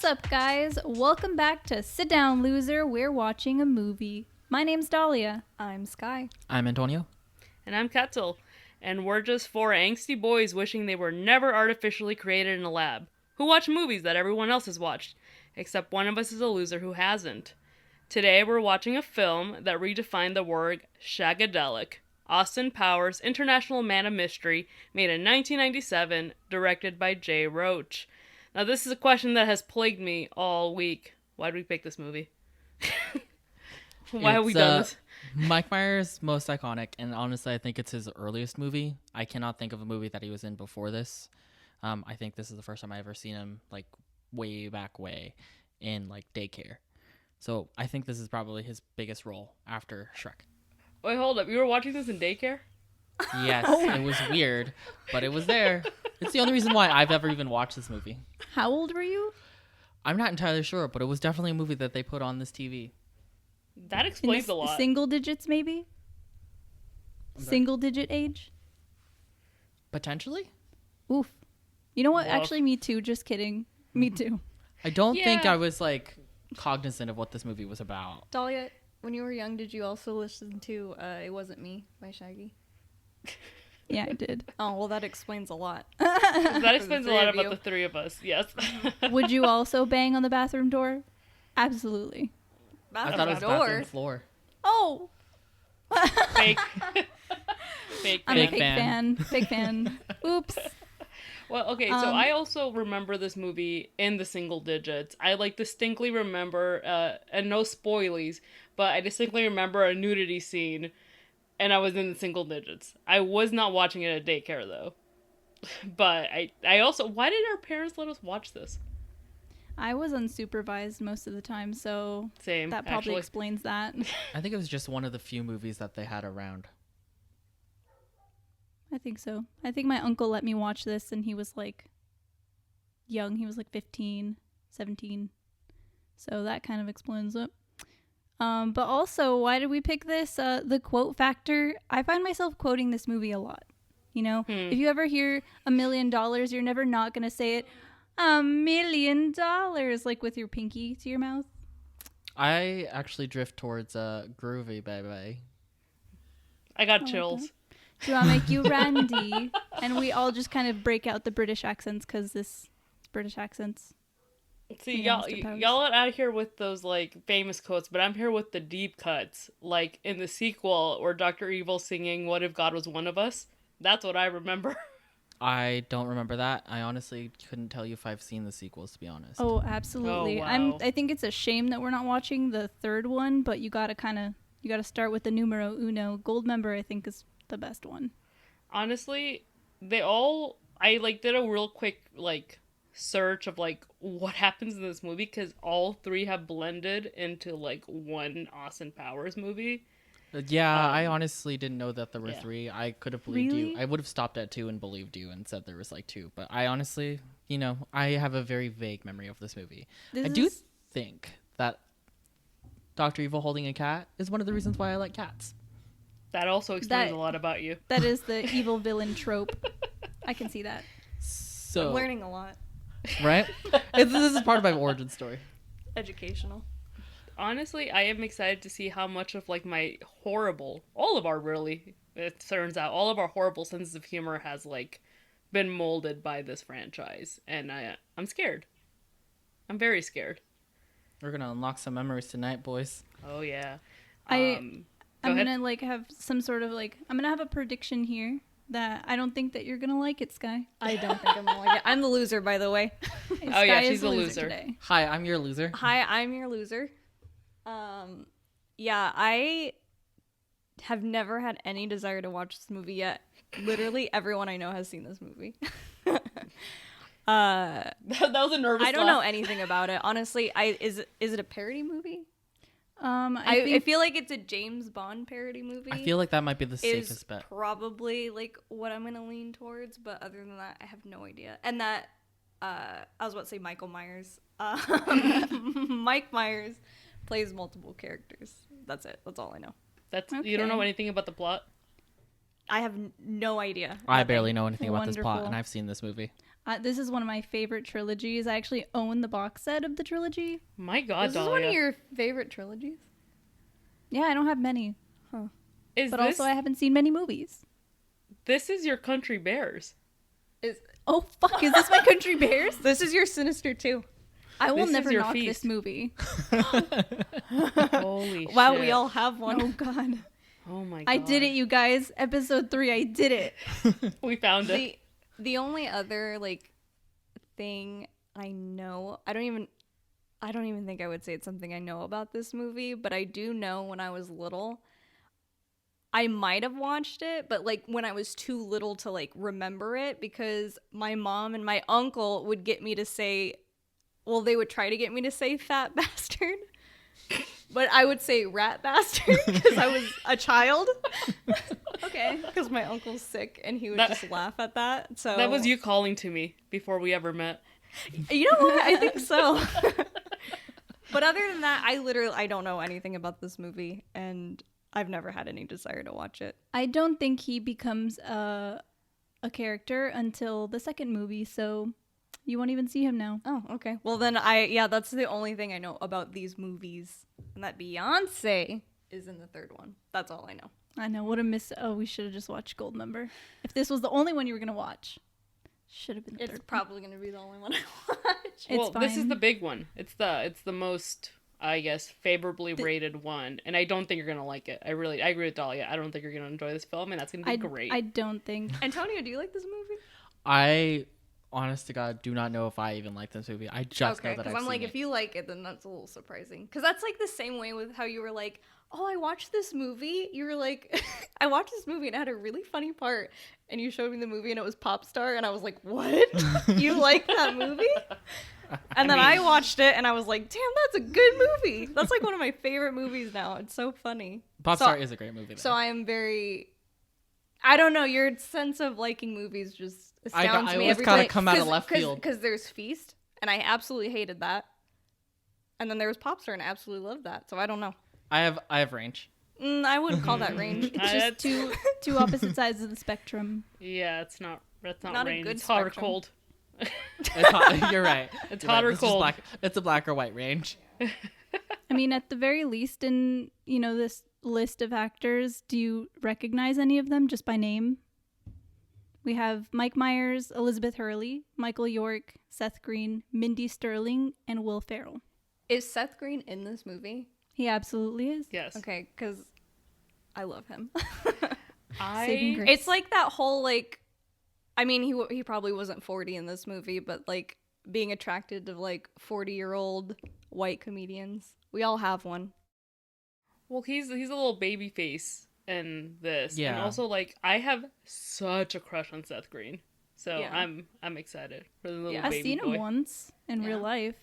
What's up, guys? Welcome back to Sit Down, Loser. We're watching a movie. My name's Dahlia. I'm Skye. I'm Antonio. And I'm Ketzel. And we're just four angsty boys wishing they were never artificially created in a lab, who watch movies that everyone else has watched, except one of us is a loser who hasn't. Today we're watching a film that redefined the word shagadelic. Austin Powers' International Man of Mystery, made in 1997, directed by Jay Roach. Now this is a question that has plagued me all week. Why did we pick this movie? Why have we done this? Mike Myers' most iconic, and honestly I think it's his earliest movie. I cannot think of a movie that he was in before this. I think this is the first time I ever seen him like way back in like daycare. So I think this is probably his biggest role after Shrek. Wait, hold up. You were watching this in daycare? Yes, it was weird, but it was there. It's the only reason why I've ever even watched this movie. How old were you? I'm not entirely sure, but it was definitely a movie that they put on this TV. That explains a lot. Single digits, maybe? Single digit age? Potentially? Oof. You know what? Woof. Actually, me too. Just kidding. Me too. I don't think Yeah. I was like cognizant of what this movie was about. Dahlia, when you were young, did you also listen to It Wasn't Me by Shaggy? Yeah, I did. Oh, well, that explains a lot. That explains a three lot of about you. the three of us. Yes. Would you also bang on the bathroom door? Absolutely. I thought it was bathroom floor. Oh! Fake. Fake. I'm a Big big fan. fan. Big fan. Oops. Well, okay, so I also remember this movie in the single digits. I like distinctly remember, and no spoilies, but I distinctly remember a nudity scene, and I was in the single digits. I was not watching it at daycare though. But I also, why did our parents let us watch this? I was unsupervised most of the time, so Same. that probably actually. explains that. I think it was just one of the few movies that they had around. I think so. I think my uncle let me watch this, and he was like young. He was like 15, 17. So that kind of explains it. But also, why did we pick this? The quote factor. I find myself quoting this movie a lot. You know, if you ever hear $1 million, you're never not going to say it. $1 million, like with your pinky to your mouth. I actually drift towards groovy, baby. I got chills. Do I make you Randy? And we all just kind of break out the British accents because this is British accents. See, Yeah, y'all Mr. Powers. are out here with those, like, famous quotes, but I'm here with the deep cuts. Like, in the sequel, where Dr. Evil singing, "What If God Was One of Us?" That's what I remember. I don't remember that. I honestly couldn't tell you if I've seen the sequels, to be honest. Oh, absolutely. Oh, wow. I think it's a shame that we're not watching the third one, but you gotta start with the numero uno. Gold member, I think, is the best one. Honestly, I, like, did a real quick, like, search of, like, what happens in this movie, because all three have blended into, like, one Austin Powers movie. I honestly didn't know that there were yeah. three. I could have believed Really? you. I would have stopped at 2 and believed you and said there was like 2. But I honestly, I have a very vague memory of this movie. I do think that Dr. Evil holding a cat is one of the reasons why I like cats. That also explains a lot about you. That is the evil villain trope. I can see that. So, I'm learning a lot. right? This is part of my origin story. Educational. Honestly, I am excited to see how much of, like, it turns out, all of our horrible sense of humor has, like, been molded by this franchise. And I'm scared. I'm very scared. We're going to unlock some memories tonight, boys. Oh, yeah. I'm Go ahead. gonna have some sort of I'm gonna have a prediction here that I don't think that you're gonna like it, Skye. I don't think I'm going to like it. I'm the loser, by the way. Oh, yeah, she's a loser. Today. Hi, I'm your loser. Hi, I'm your loser. Yeah, I have never had any desire to watch this movie yet. Literally everyone I know has seen this movie. That was a nervous I don't laugh. know anything about it. Honestly, is it a parody movie? I I feel like it's a James Bond parody movie. I feel like that might be the is safest bet. probably like what I'm gonna lean towards, but other than that, I have no idea. And that I was about to say Michael Myers. Mike Myers plays multiple characters. That's it. That's all I know. You don't know Okay. anything about the plot? I have no idea. I Nothing. barely know anything about this plot, Wonderful. and I've seen this movie. This is one of my favorite trilogies. I actually own the box set of the trilogy. My God, This is Dahlia. one of your favorite trilogies? Yeah, I don't have many, Is but this, also I haven't seen many movies. this is your Country Bears. Oh fuck! Is this my Country Bears? This is your Sinister too. I will This is never your knock feast. this movie. Holy Wow, shit. we all have one. Oh god! Oh my God. I did it, you guys. Episode 3, I did it. We found it. The only other like thing I know, I don't even think I would say it's something I know about this movie, but I do know when I was little, I might have watched it, but like when I was too little to like remember it, because my mom and my uncle would get me to say, well, they would try to get me to say fat bastard, but I would say rat bastard because I was a child. Okay. Because my uncle's sick and he would That- just laugh at that. So That was you calling to me before we ever met. You know what? I think so. But other than that, I don't know anything about this movie, and I've never had any desire to watch it. I don't think he becomes a character until the second movie, so you won't even see him now. Oh, okay. Well, then that's the only thing I know about these movies, and that Beyonce is in the third one. That's all I know. I know, what a miss. Oh, we should have just watched Goldmember. If this was the only one you were going to watch, should have been the It's third one. probably going to be the only one I watch. It's Well, this is fine. the big one. It's the most, I guess, favorably rated one, and I don't think you're gonna like it. I agree with Dahlia. I don't think you're gonna enjoy this film, and that's gonna be great. I don't think. Antonio, do you like this movie? I, honest to God, do not know if I even like this movie. I just know that because I've I'm like, seen if you like it, then that's a little surprising. Because that's like the same way with how you were like, oh, I watched this movie. You were like, I watched this movie and it had a really funny part. And you showed me the movie and it was Pop Star. And I was like, what? You like that movie? And then I watched it and I was like, damn, that's a good movie. That's like one of my favorite movies now. It's so funny. Popstar is a great movie. Though. So I am I don't know, your sense of liking movies just astounds I me always every gotta time. come out of left field. Because there's Feast, and I absolutely hated that. And then there was Popstar, and I absolutely loved that. So I don't know. I have range. I wouldn't call that range. It's That's- just two opposite sides of the spectrum. yeah, that's not Not a range. good It's hot or spectrum. cold. You're right. It's You're hot right. or This is cold. it's a black or white range. I mean, at the very least, in this list of actors, do you recognize any of them just by name? We have Mike Myers, Elizabeth Hurley, Michael York, Seth Green, Mindy Sterling, and Will Ferrell. Is Seth Green in this movie? He absolutely is. Yes. Okay, because I love him. Saving grace. It's like that whole, like, I mean, he probably wasn't 40 in this movie, but, like, being attracted to, like, 40-year-old white comedians. We all have one. Well, he's a little baby face in this. And Yeah. also, like, I have such a crush on Seth Green. So Yeah. I'm excited for the little Yeah. I've baby seen boy. him once in real Yeah. life.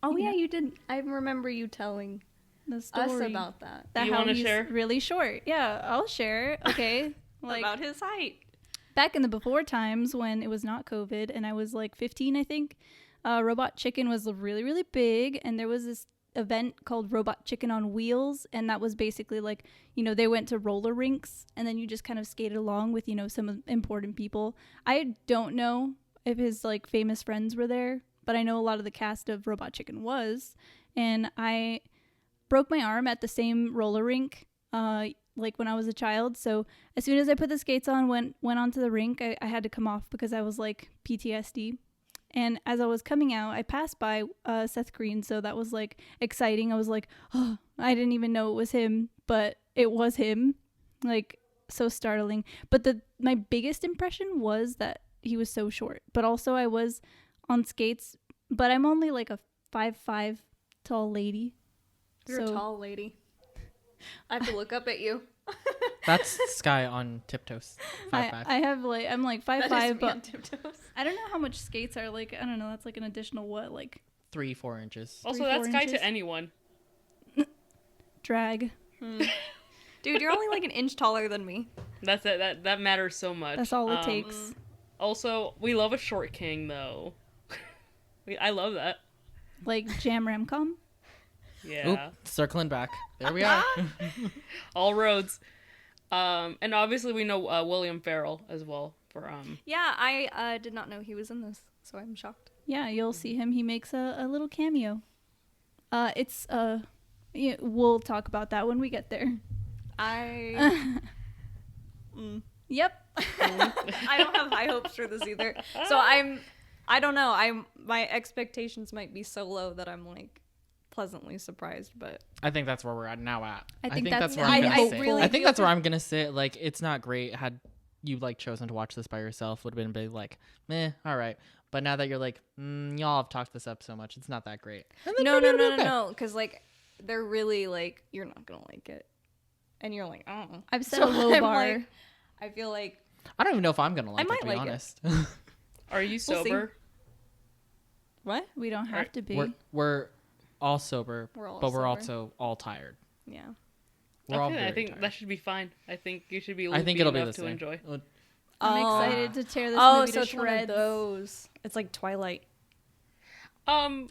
Oh, yeah, you did. I remember you telling The us story about that. that You how wanna he's share? really short. Yeah, I'll share. Okay, like about his height. back in the before times when it was not COVID and I was like 15, I think. Robot Chicken was really, really big, and there was this event called Robot Chicken on Wheels, and that was basically like, they went to roller rinks, and then you just kind of skated along with, some important people. I don't know if his like famous friends were there, but I know a lot of the cast of Robot Chicken was, and I broke my arm at the same roller rink, like when I was a child. So as soon as I put the skates on, went onto the rink, I had to come off because I was like PTSD. And as I was coming out, I passed by Seth Green, so that was like exciting. I was like, oh, I didn't even know it was him, but it was him. Like, so startling. But my biggest impression was that he was so short. But also I was on skates, but I'm only like a 5'5" tall lady. You're a tall lady. I have to look up at you. That's Skye on tiptoes. 5'5". I'm like That is 5'5", me but on tiptoes. I don't know how much skates are like. I don't know. That's like an additional what, like 3-4 inches. Also, 3-4 that's Skye inches. to anyone. drag. Dude, you're only like an inch taller than me. That's it. That matters so much. That's all it takes. Also, we love a short king, though. I love that. Like Jam Ramcom. Yeah. Oop, circling back. There we are. All roads. And obviously we know William Ferrell as well for Yeah, I did not know he was in this, so I'm shocked. Yeah, you'll see him. He makes a little cameo. Yeah, we'll talk about that when we get there. Yep. I don't have high hopes for this either. So I don't know. My expectations might be so low that I'm like pleasantly surprised, but I think that's where we're at now. I think that's where I'm gonna I sit. really I think do that's where I'm gonna sit. Like, it's not great. Had you like chosen to watch this by yourself, would have been a bit like, meh, all right. But now that you're like, y'all have talked this up so much, it's not that great. No, because like they're really like, you're not gonna like it, and you're like, oh, I've set a low bar. Like, I feel like I don't even know if I'm gonna like it, might to be like it. honest. Are you sober? what? We don't have to be. We're all sober, We're all but we're sober. also all tired. Yeah. We're all Okay, very I think tired. that should be fine. I think you should be. I think loopy it'll be enough the to same. enjoy. I'm Oh. excited to tear this Oh, movie so to it's one of shreds. those. It's like Twilight. Um,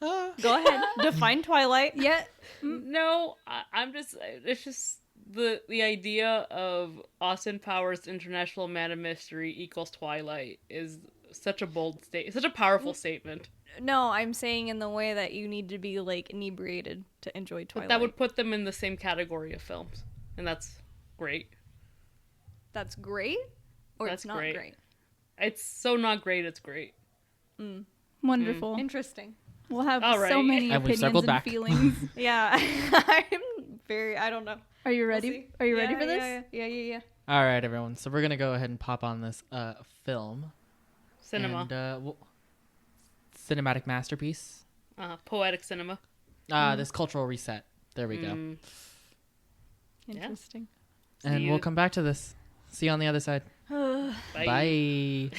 Go ahead. Define Twilight. Yeah. no, I'm just. It's just the idea of Austin Powers International Man of Mystery equals Twilight is such a bold such a powerful statement. No, I'm saying in the way that you need to be like inebriated to enjoy Twilight. But that would put them in the same category of films, and that's great. That's great, or That's it's not great. great. It's so not great. It's great. Wonderful. Interesting. We'll have All so right. many And we've opinions circled and back. feelings. Yeah, I'm very. I don't know. Are you We'll ready? see. Are you ready Yeah, for this? Yeah. All right, everyone. So we're gonna go ahead and pop on this film. Cinema, And, cinematic masterpiece. poetic cinema. This cultural reset. There we go. Mm, Interesting. And you. we'll come back to this. See you on the other side. Bye. Bye.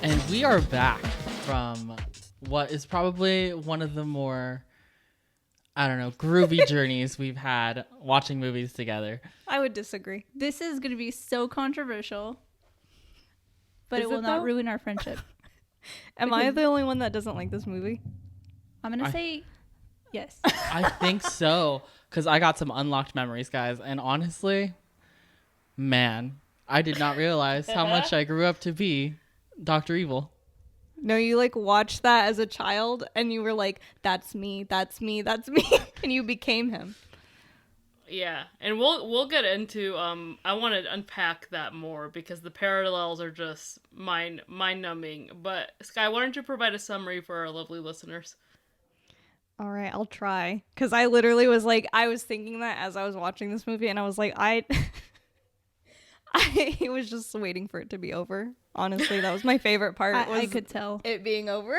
And we are back from what is probably one of the more, I don't know, groovy journeys we've had watching movies together. I would disagree. This is going to be so controversial, but Is it will it, not though? ruin our friendship. Am I the only one that doesn't like this movie? I'm going to say yes. I think so, because I got some unlocked memories, guys. And honestly, man, I did not realize how much I grew up to be Dr. Evil. No, you like watched that as a child and you were like, that's me, that's me, that's me. And you became him. Yeah, and we'll get into I want to unpack that more because the parallels are just mind numbing. But Skye, why don't you provide a summary for our lovely listeners? All right, I'll try. Because I literally was like, I was thinking that as I was watching this movie and I was like, I was just waiting for it to be over. Honestly, that was my favorite part. I was could tell. it being over.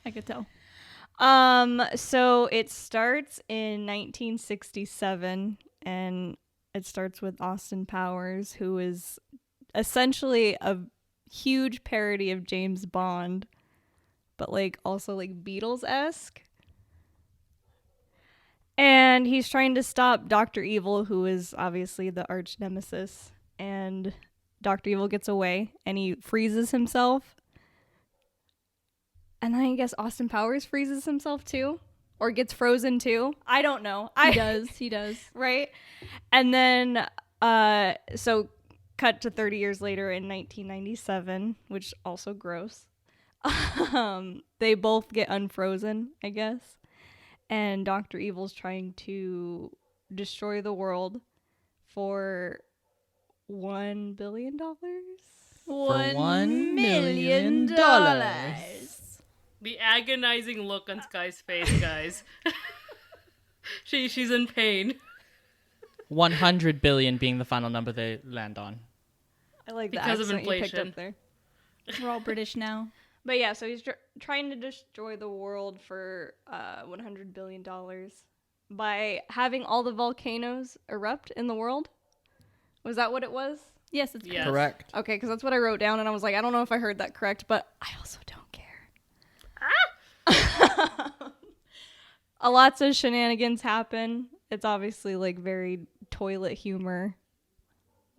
I could tell. So it starts in 1967 and it starts with Austin Powers, who is essentially a huge parody of James Bond, but like also like Beatles-esque. And he's trying to stop Dr. Evil, who is obviously the arch nemesis. And Dr. Evil gets away and he freezes himself. And then I guess Austin Powers freezes himself too, or gets frozen too. I don't know. He does. Right? And then, so cut to 30 years later in 1997, which also gross. They both get unfrozen, I guess. And Dr. Evil's trying to destroy the world for $1 billion. $1 million. The agonizing look on Skye's face, guys. She's in pain. 100 billion being the final number they land on. I like the Because of accent you picked inflation. up there. We're all British now. But yeah, so he's trying to destroy the world for $100 billion by having all the volcanoes erupt in the world. Was that what it was? Yes, it's Yes. Correct. Okay, because that's what I wrote down, and I was like, I don't know if I heard that correct, but I also don't care. lots of shenanigans happen. It's obviously like very toilet humor,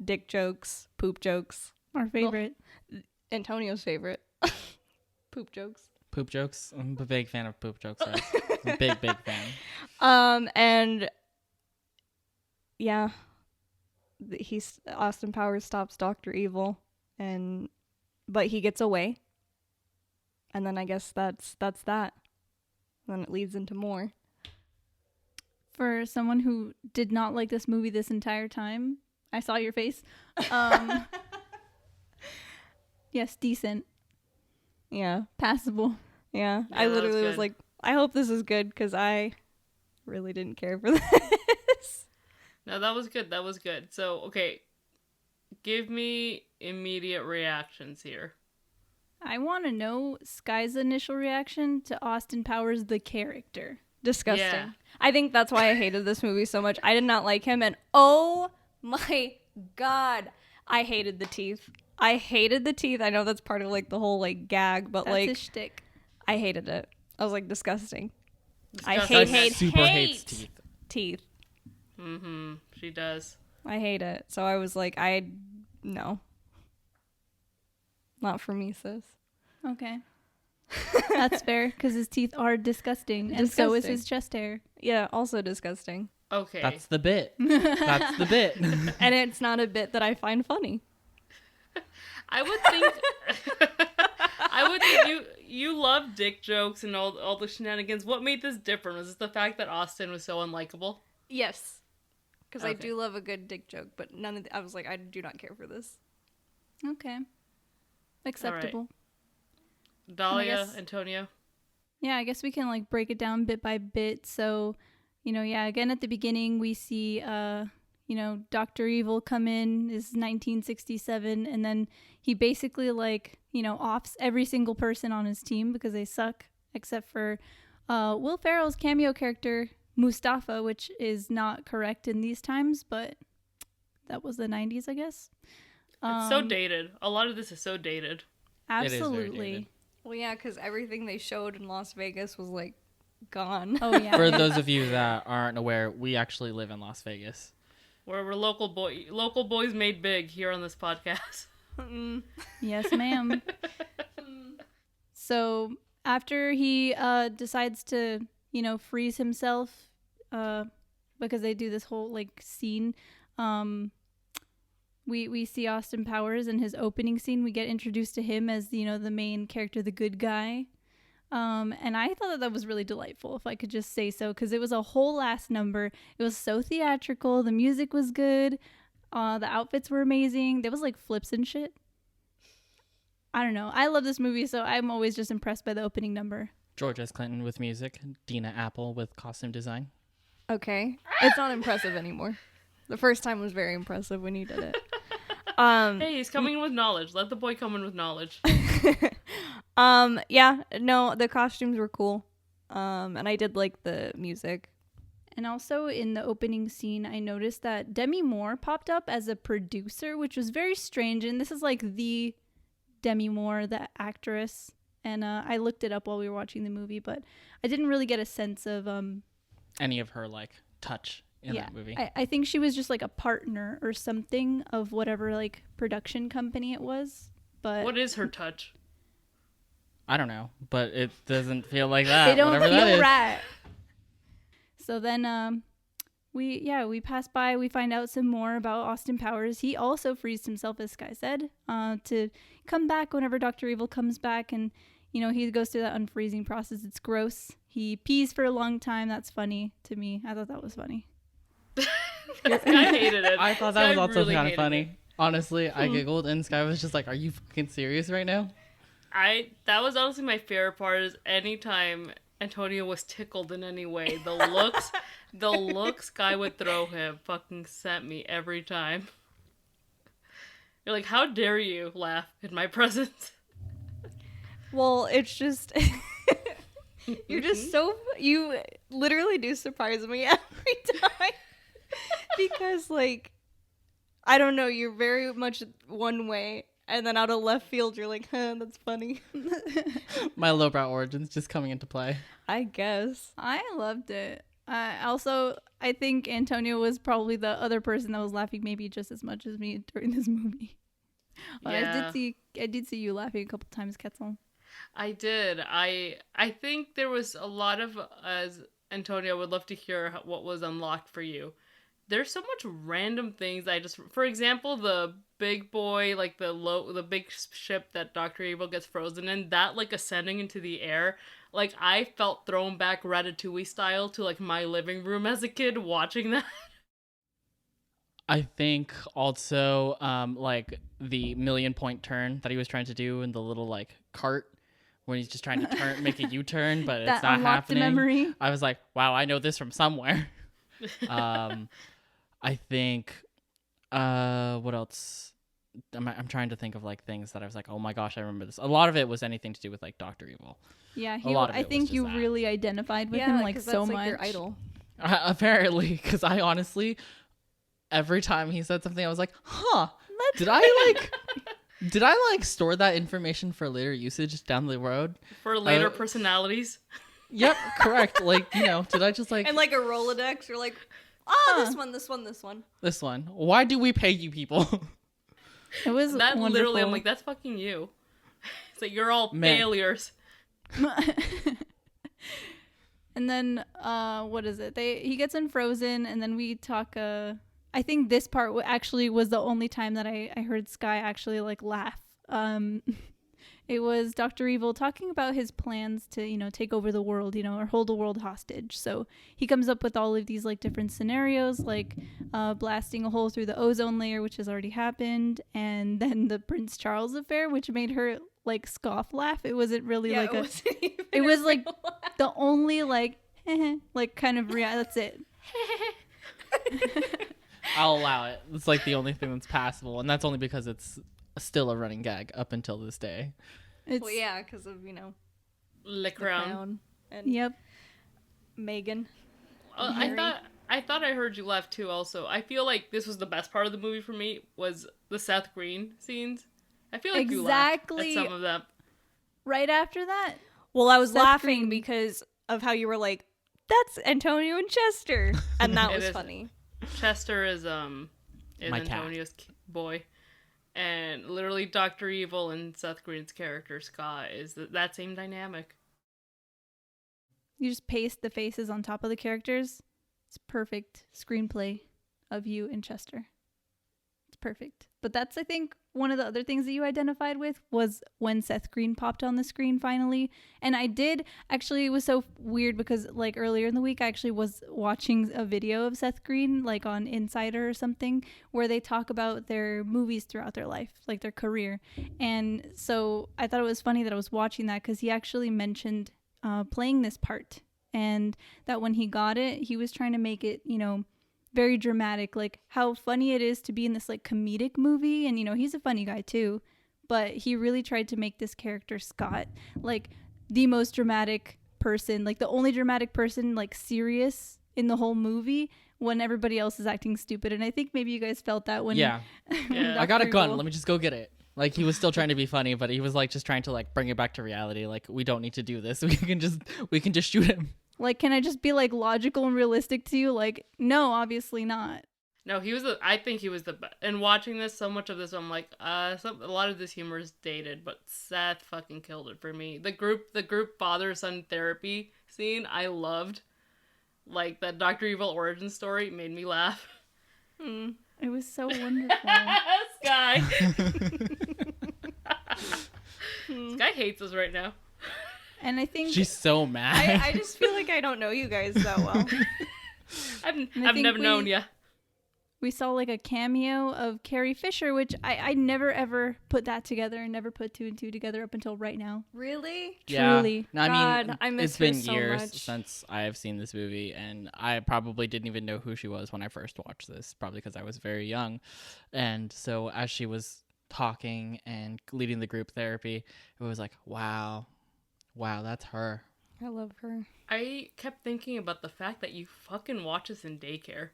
dick jokes, poop jokes. Our favorite. Antonio's favorite. Poop jokes. Poop jokes. I'm a big fan of poop jokes. Right? I'm a big fan. And yeah, Austin Powers stops Dr. Evil, but he gets away. And then I guess that's that. Then it leads into more. For someone who did not like this movie this entire time, I saw your face. Yes, decent. Yeah. Passable. Yeah. Yeah, I that was literally was good. like, I hope this is good because I really didn't care for this. No, that was good. That was good. So, okay. Give me immediate reactions here. I want to know Skye's initial reaction to Austin Powers, the character. Disgusting. Yeah. I think that's why I hated this movie so much. I did not like him, and oh my god, I hated the teeth. I hated the teeth. I know that's part of like the whole like gag, but That's like his shtick. I hated it. I was like disgusting. I Disgusting. hate Super hates teeth. teeth. Mm-hmm. She does. I hate it. So I was like, no. Not for me, sis. Okay. That's fair, because his teeth are disgusting, and so is Disgusting. his chest hair. Yeah, also disgusing. Okay. That's the bit. That's the bit. And it's not a bit that I find funny. I would think you love dick jokes and all the shenanigans. What made this different? Was it the fact that Austin was so unlikable? Yes. Because I Okay. do love a good dick joke, but I was like, I do not care for this. Okay. Acceptable. Dahlia, guess- Antonio. Yeah, I guess we can like break it down bit by bit. So, again at the beginning we see Dr. Evil come in is 1967, and then he basically offs every single person on his team because they suck, except for Will Ferrell's cameo character Mustafa, which is not correct in these times, but that was the 90s, I guess. It's so dated. A lot of this is so dated. It is very Absolutely. dated. Well, yeah, because everything they showed in Las Vegas was like gone. Oh yeah. For those of you that aren't aware, we actually live in Las Vegas. We're local boys made big here on this podcast. Yes, ma'am. So after he decides to, freeze himself, because they do this whole scene, we see Austin Powers in his opening scene. We get introduced to him as the main character, the good guy. And I thought that was really delightful, if I could just say so, because it was a whole last number. It was so theatrical. The music was good. The outfits were amazing. There was flips and shit. I don't know. I love this movie, so I'm always just impressed by the opening number. George S. Clinton with music. Dina Apple with costume design. Okay. It's not impressive anymore. The first time was very impressive when he did it. Hey, he's coming in with knowledge. Let the boy come in with knowledge. Yeah, no, the costumes were cool. And I did like the music. And also in the opening scene, I noticed that Demi Moore popped up as a producer, which was very strange. And this is the Demi Moore, the actress. And I looked it up while we were watching the movie, but I didn't really get a sense of Any of her touch in that movie. I think she was just a partner or something of whatever production company it was. But What is her touch? I don't know, but it doesn't feel like that. they don't whatever that feel is. right. So then we pass by, we find out some more about Austin Powers. He also frees himself, as Skye said, to come back whenever Dr. Evil comes back, and he goes through that unfreezing process. It's gross. He pees for a long time. That's funny to me. I thought that was funny. I hated it. I thought that Skye was also really kind of hated funny. it. Honestly, I giggled and Skye was just like, "Are you fucking serious right now?" That was honestly my favorite part, is anytime Antonio was tickled in any way. The looks Skye would throw him fucking sent me every time. You're like, how dare you laugh in my presence? Well, it's just you're just you literally do surprise me every time. Because I don't know, you're very much one way, and then out of left field, you're like, huh, that's funny. My lowbrow origins just coming into play. I guess. I loved it. I think Antonio was probably the other person that was laughing maybe just as much as me during this movie. But Yeah. I did see you laughing a couple times, Ketzel. I did. I think there was a lot of, as Antonio, would love to hear what was unlocked for you. There's so much random things for example, the big boy, like the big ship that Dr. Evil gets frozen in, that like ascending into the air, like I felt thrown back Ratatouille style to like my living room as a kid watching that. I think also like the 1,000,000-point turn that he was trying to do in the little like cart when he's just trying to make a U-turn, but That it's not unlocked a happening. memory. I was like, wow, I know this from somewhere. I think what else? I'm trying to think of like things that I was like, oh my gosh, I remember this. A lot of it was anything to do with like Dr. Evil. Yeah, lot of I it was think just you that. really identified with him like 'cause so that's, much. your idol. Apparently, because I honestly, every time he said something, I was like, huh, did I store that information for later usage down the road? For later personalities. Yep, correct. Like, did I just like And like a Rolodex, you're like, oh, this one. this one? Why do we pay you people? It was That wonderful. literally, I'm like, that's fucking you. It's like, you're all Man. failures. And then what is it? He gets unfrozen, and then we talk. I think this part actually was the only time that I heard Skye actually like laugh. It was Dr. Evil talking about his plans to take over the world, or hold the world hostage. So he comes up with all of these like different scenarios, like blasting a hole through the ozone layer, which has already happened, and then the Prince Charles affair, which made her like scoff laugh. It wasn't really like it was like the only like like kind of that's it. I'll allow it. It's like the only thing that's passable, and that's only because it's still a running gag up until this day. Well, yeah, because of, Le the Crown. Crown and Yep. Megan. I thought I heard you laugh too also. I feel like this was the best part of the movie for me, was the Seth Green scenes. I feel like you laughed Exactly. at some of them. Right after that, Well, I was Seth laughing Green. because of how you were like, that's Antonio and Chester. And that It was is. funny. Chester is My cat. Antonio's boy. And literally Dr. Evil and Seth Green's character, Skye, is that same dynamic. you just paste the faces on top of the characters. It's perfect screenplay of you and Chester. It's perfect. But that's, I think, one of the other things that you identified with was when Seth Green popped on the screen finally. And I did actually, it was so weird because like earlier in the week, I actually was watching a video of Seth Green, like on Insider or something, where they talk about their movies throughout their life, like their career. And so I thought it was funny that I was watching that because he actually mentioned playing this part, and that when he got it, he was trying to make it, very dramatic, like how funny it is to be in this like comedic movie. And he's a funny guy too, but he really tried to make this character Scott like the most dramatic person, like the only dramatic person, like serious in the whole movie when everybody else is acting stupid. And I think maybe you guys felt that when Yeah. Yeah. I got a Dr. gun. Evil- Let me just go get it. Like, he was still trying to be funny, but he was like just trying to like bring it back to reality. Like, we don't need to do this. We can just shoot him. Like, can I just be like logical and realistic to you? Like, no, obviously not. No, I think he was the best. And watching this, so much of this, I'm like, a lot of this humor is dated, but Seth fucking killed it for me. The group father-son therapy scene, I loved. Like, that Dr. Evil origin story made me laugh. It was so wonderful. Skye. Skye hates us right now. And I think She's so mad. I just feel like I don't know you guys that well. I've think never known ya. we saw like a cameo of Carrie Fisher, which I never ever put that together and never put two and two together up until right now. Really? Truly. No, I mean, God, I miss it's been her so years much. since I have seen this movie, and I probably didn't even know who she was when I first watched this, probably because I was very young. And so as she was talking and leading the group therapy, it was like, wow, that's her. I love her. I kept thinking about the fact that you fucking watch this in daycare.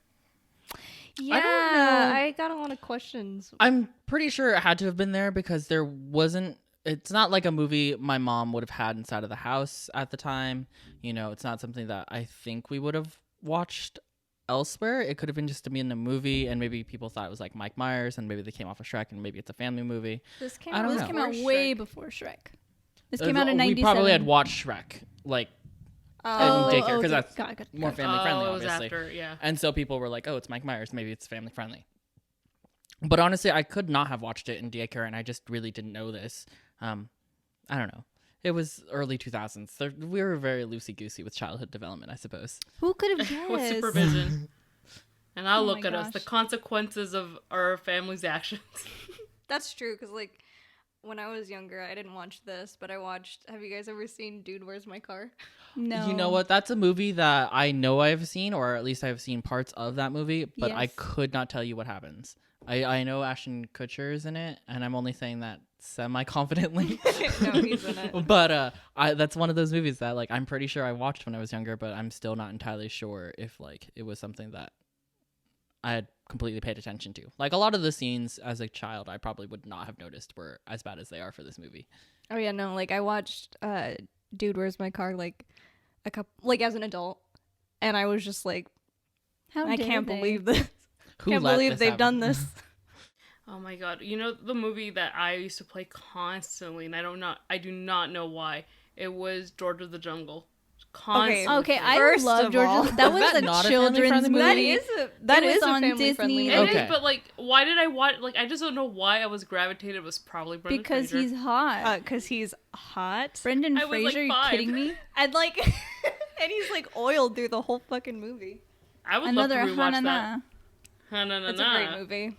Yeah, know. I got a lot of questions. I'm pretty sure it had to have been there because there wasn't. It's not like a movie my mom would have had inside of the house at the time. You know, it's not something that I think we would have watched elsewhere. It could have been just to be in a movie, and maybe people thought it was like Mike Myers, and maybe they came off of Shrek, and maybe it's a family movie. This came I don't This know. came out before way Shrek. before Shrek. This came out in '97. We probably had watched Shrek like in daycare because that's got it. more family friendly, it was obviously. after, yeah. And so people were like, "Oh, it's Mike Myers. Maybe it's family friendly." But honestly, I could not have watched it in daycare, and I just really didn't know this. I don't know. It was early 2000s. We were very loosey goosey with childhood development, I suppose. Who could have guessed? With supervision. And now Oh look my at us, the gosh. consequences of our family's actions. That's true, because, like, when I was younger, I didn't watch this, but I watched... Have you guys ever seen Dude, Where's My Car? No. You know what? That's a movie that I know I've seen, or at least I've seen parts of that movie, but I Yes. could not tell you what happens. I know Ashton Kutcher is in it, and I'm only saying that semi-confidently. No, he's in it. But that's one of those movies that like I'm pretty sure I watched when I was younger, but I'm still not entirely sure if like it was something that I had completely paid attention to. Like a lot of the scenes as a child, I probably would not have noticed were as bad as they are for this movie. Oh, yeah, no, like, I watched Dude, Where's My Car, like, as an adult, and I was just like, How I dare can't they? believe this. Who Can't let believe this they've happen? done this. Oh my god. You know the movie that I used to play constantly, and I do not know why. It was George of the Jungle. Constantly. Okay, I First love of all- George. That was that a not a children's family-friendly movie. movie? That It was is a on family friendly Disney. It movie. Okay. is, but like, why did I watch? Like, I just don't know why I was gravitated. It was probably Brendan Because Fraser. he's hot. Because he's hot. Brendan I was, like, Fraser, you 5. kidding me? And like, and he's like oiled through the whole fucking movie. I would Another love to rewatch that. Hanana. It's a great movie.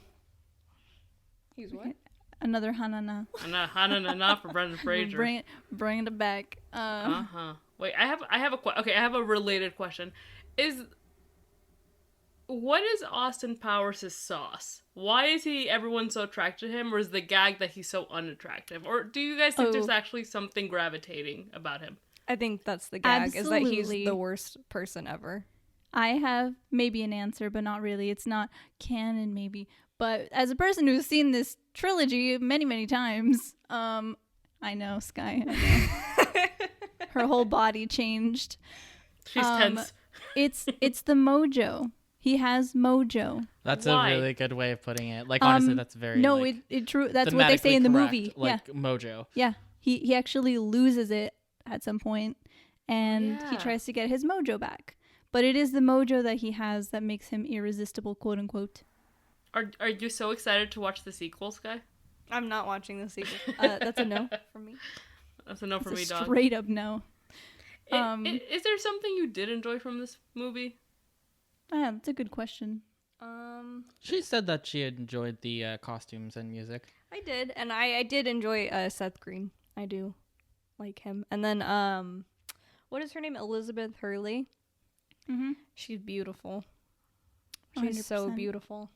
He's what? Another Hanana. Hanana for Brendan Fraser. Bring it back. Wait, I have a related question. What is Austin Powers' sauce? Why is everyone so attracted to him, or is the gag that he's so unattractive? Or do you guys think there's actually something gravitating about him? I think that's the gag, is that he's Absolutely. the worst person ever. I have maybe an answer, but not really. It's not canon, maybe. But as a person who's seen this trilogy many, many times, I know, Skye. I know. Her whole body changed. She's tense. It's the mojo. He has mojo. That's Why? a really good way of putting it. Like honestly, that's very no. like, It true. That's what they say in the thematically movie. correct, like mojo. Yeah. He actually loses it at some point, and he Yeah. tries to get his mojo back. But it is the mojo that he has that makes him irresistible, quote unquote. Are you so excited to watch the sequel, Skye? I'm not watching the sequel. That's a no from me. That's a no for me, It's a dog. straight up no. Is there something you did enjoy from this movie? Yeah, that's a good question. She said that she enjoyed the costumes and music. I did, and I did enjoy Seth Green. I do like him. And then what is her name? Elizabeth Hurley. Mm-hmm. She's beautiful. She's so 100%. beautiful.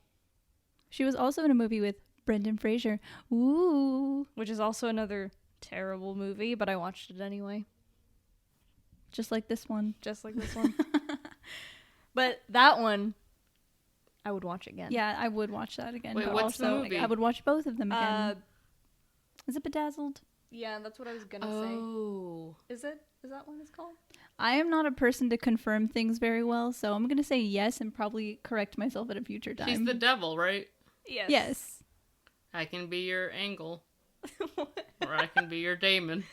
She was also in a movie with Brendan Fraser. Ooh. Which is also another terrible movie, but I watched it anyway, Just like this one. just like this one. But that one, I would watch again. Yeah, I would watch that again. Wait, but what's the also, movie? I would watch both of them again. Is it Bedazzled? Yeah, that's what I was gonna Oh. say. Is it? Is that what it's called? I am not a person to confirm things very well, so I'm going to say yes and probably correct myself at a future time. She's the devil, right? Yes. Yes. I can be your Angle. Or I can be your Damon.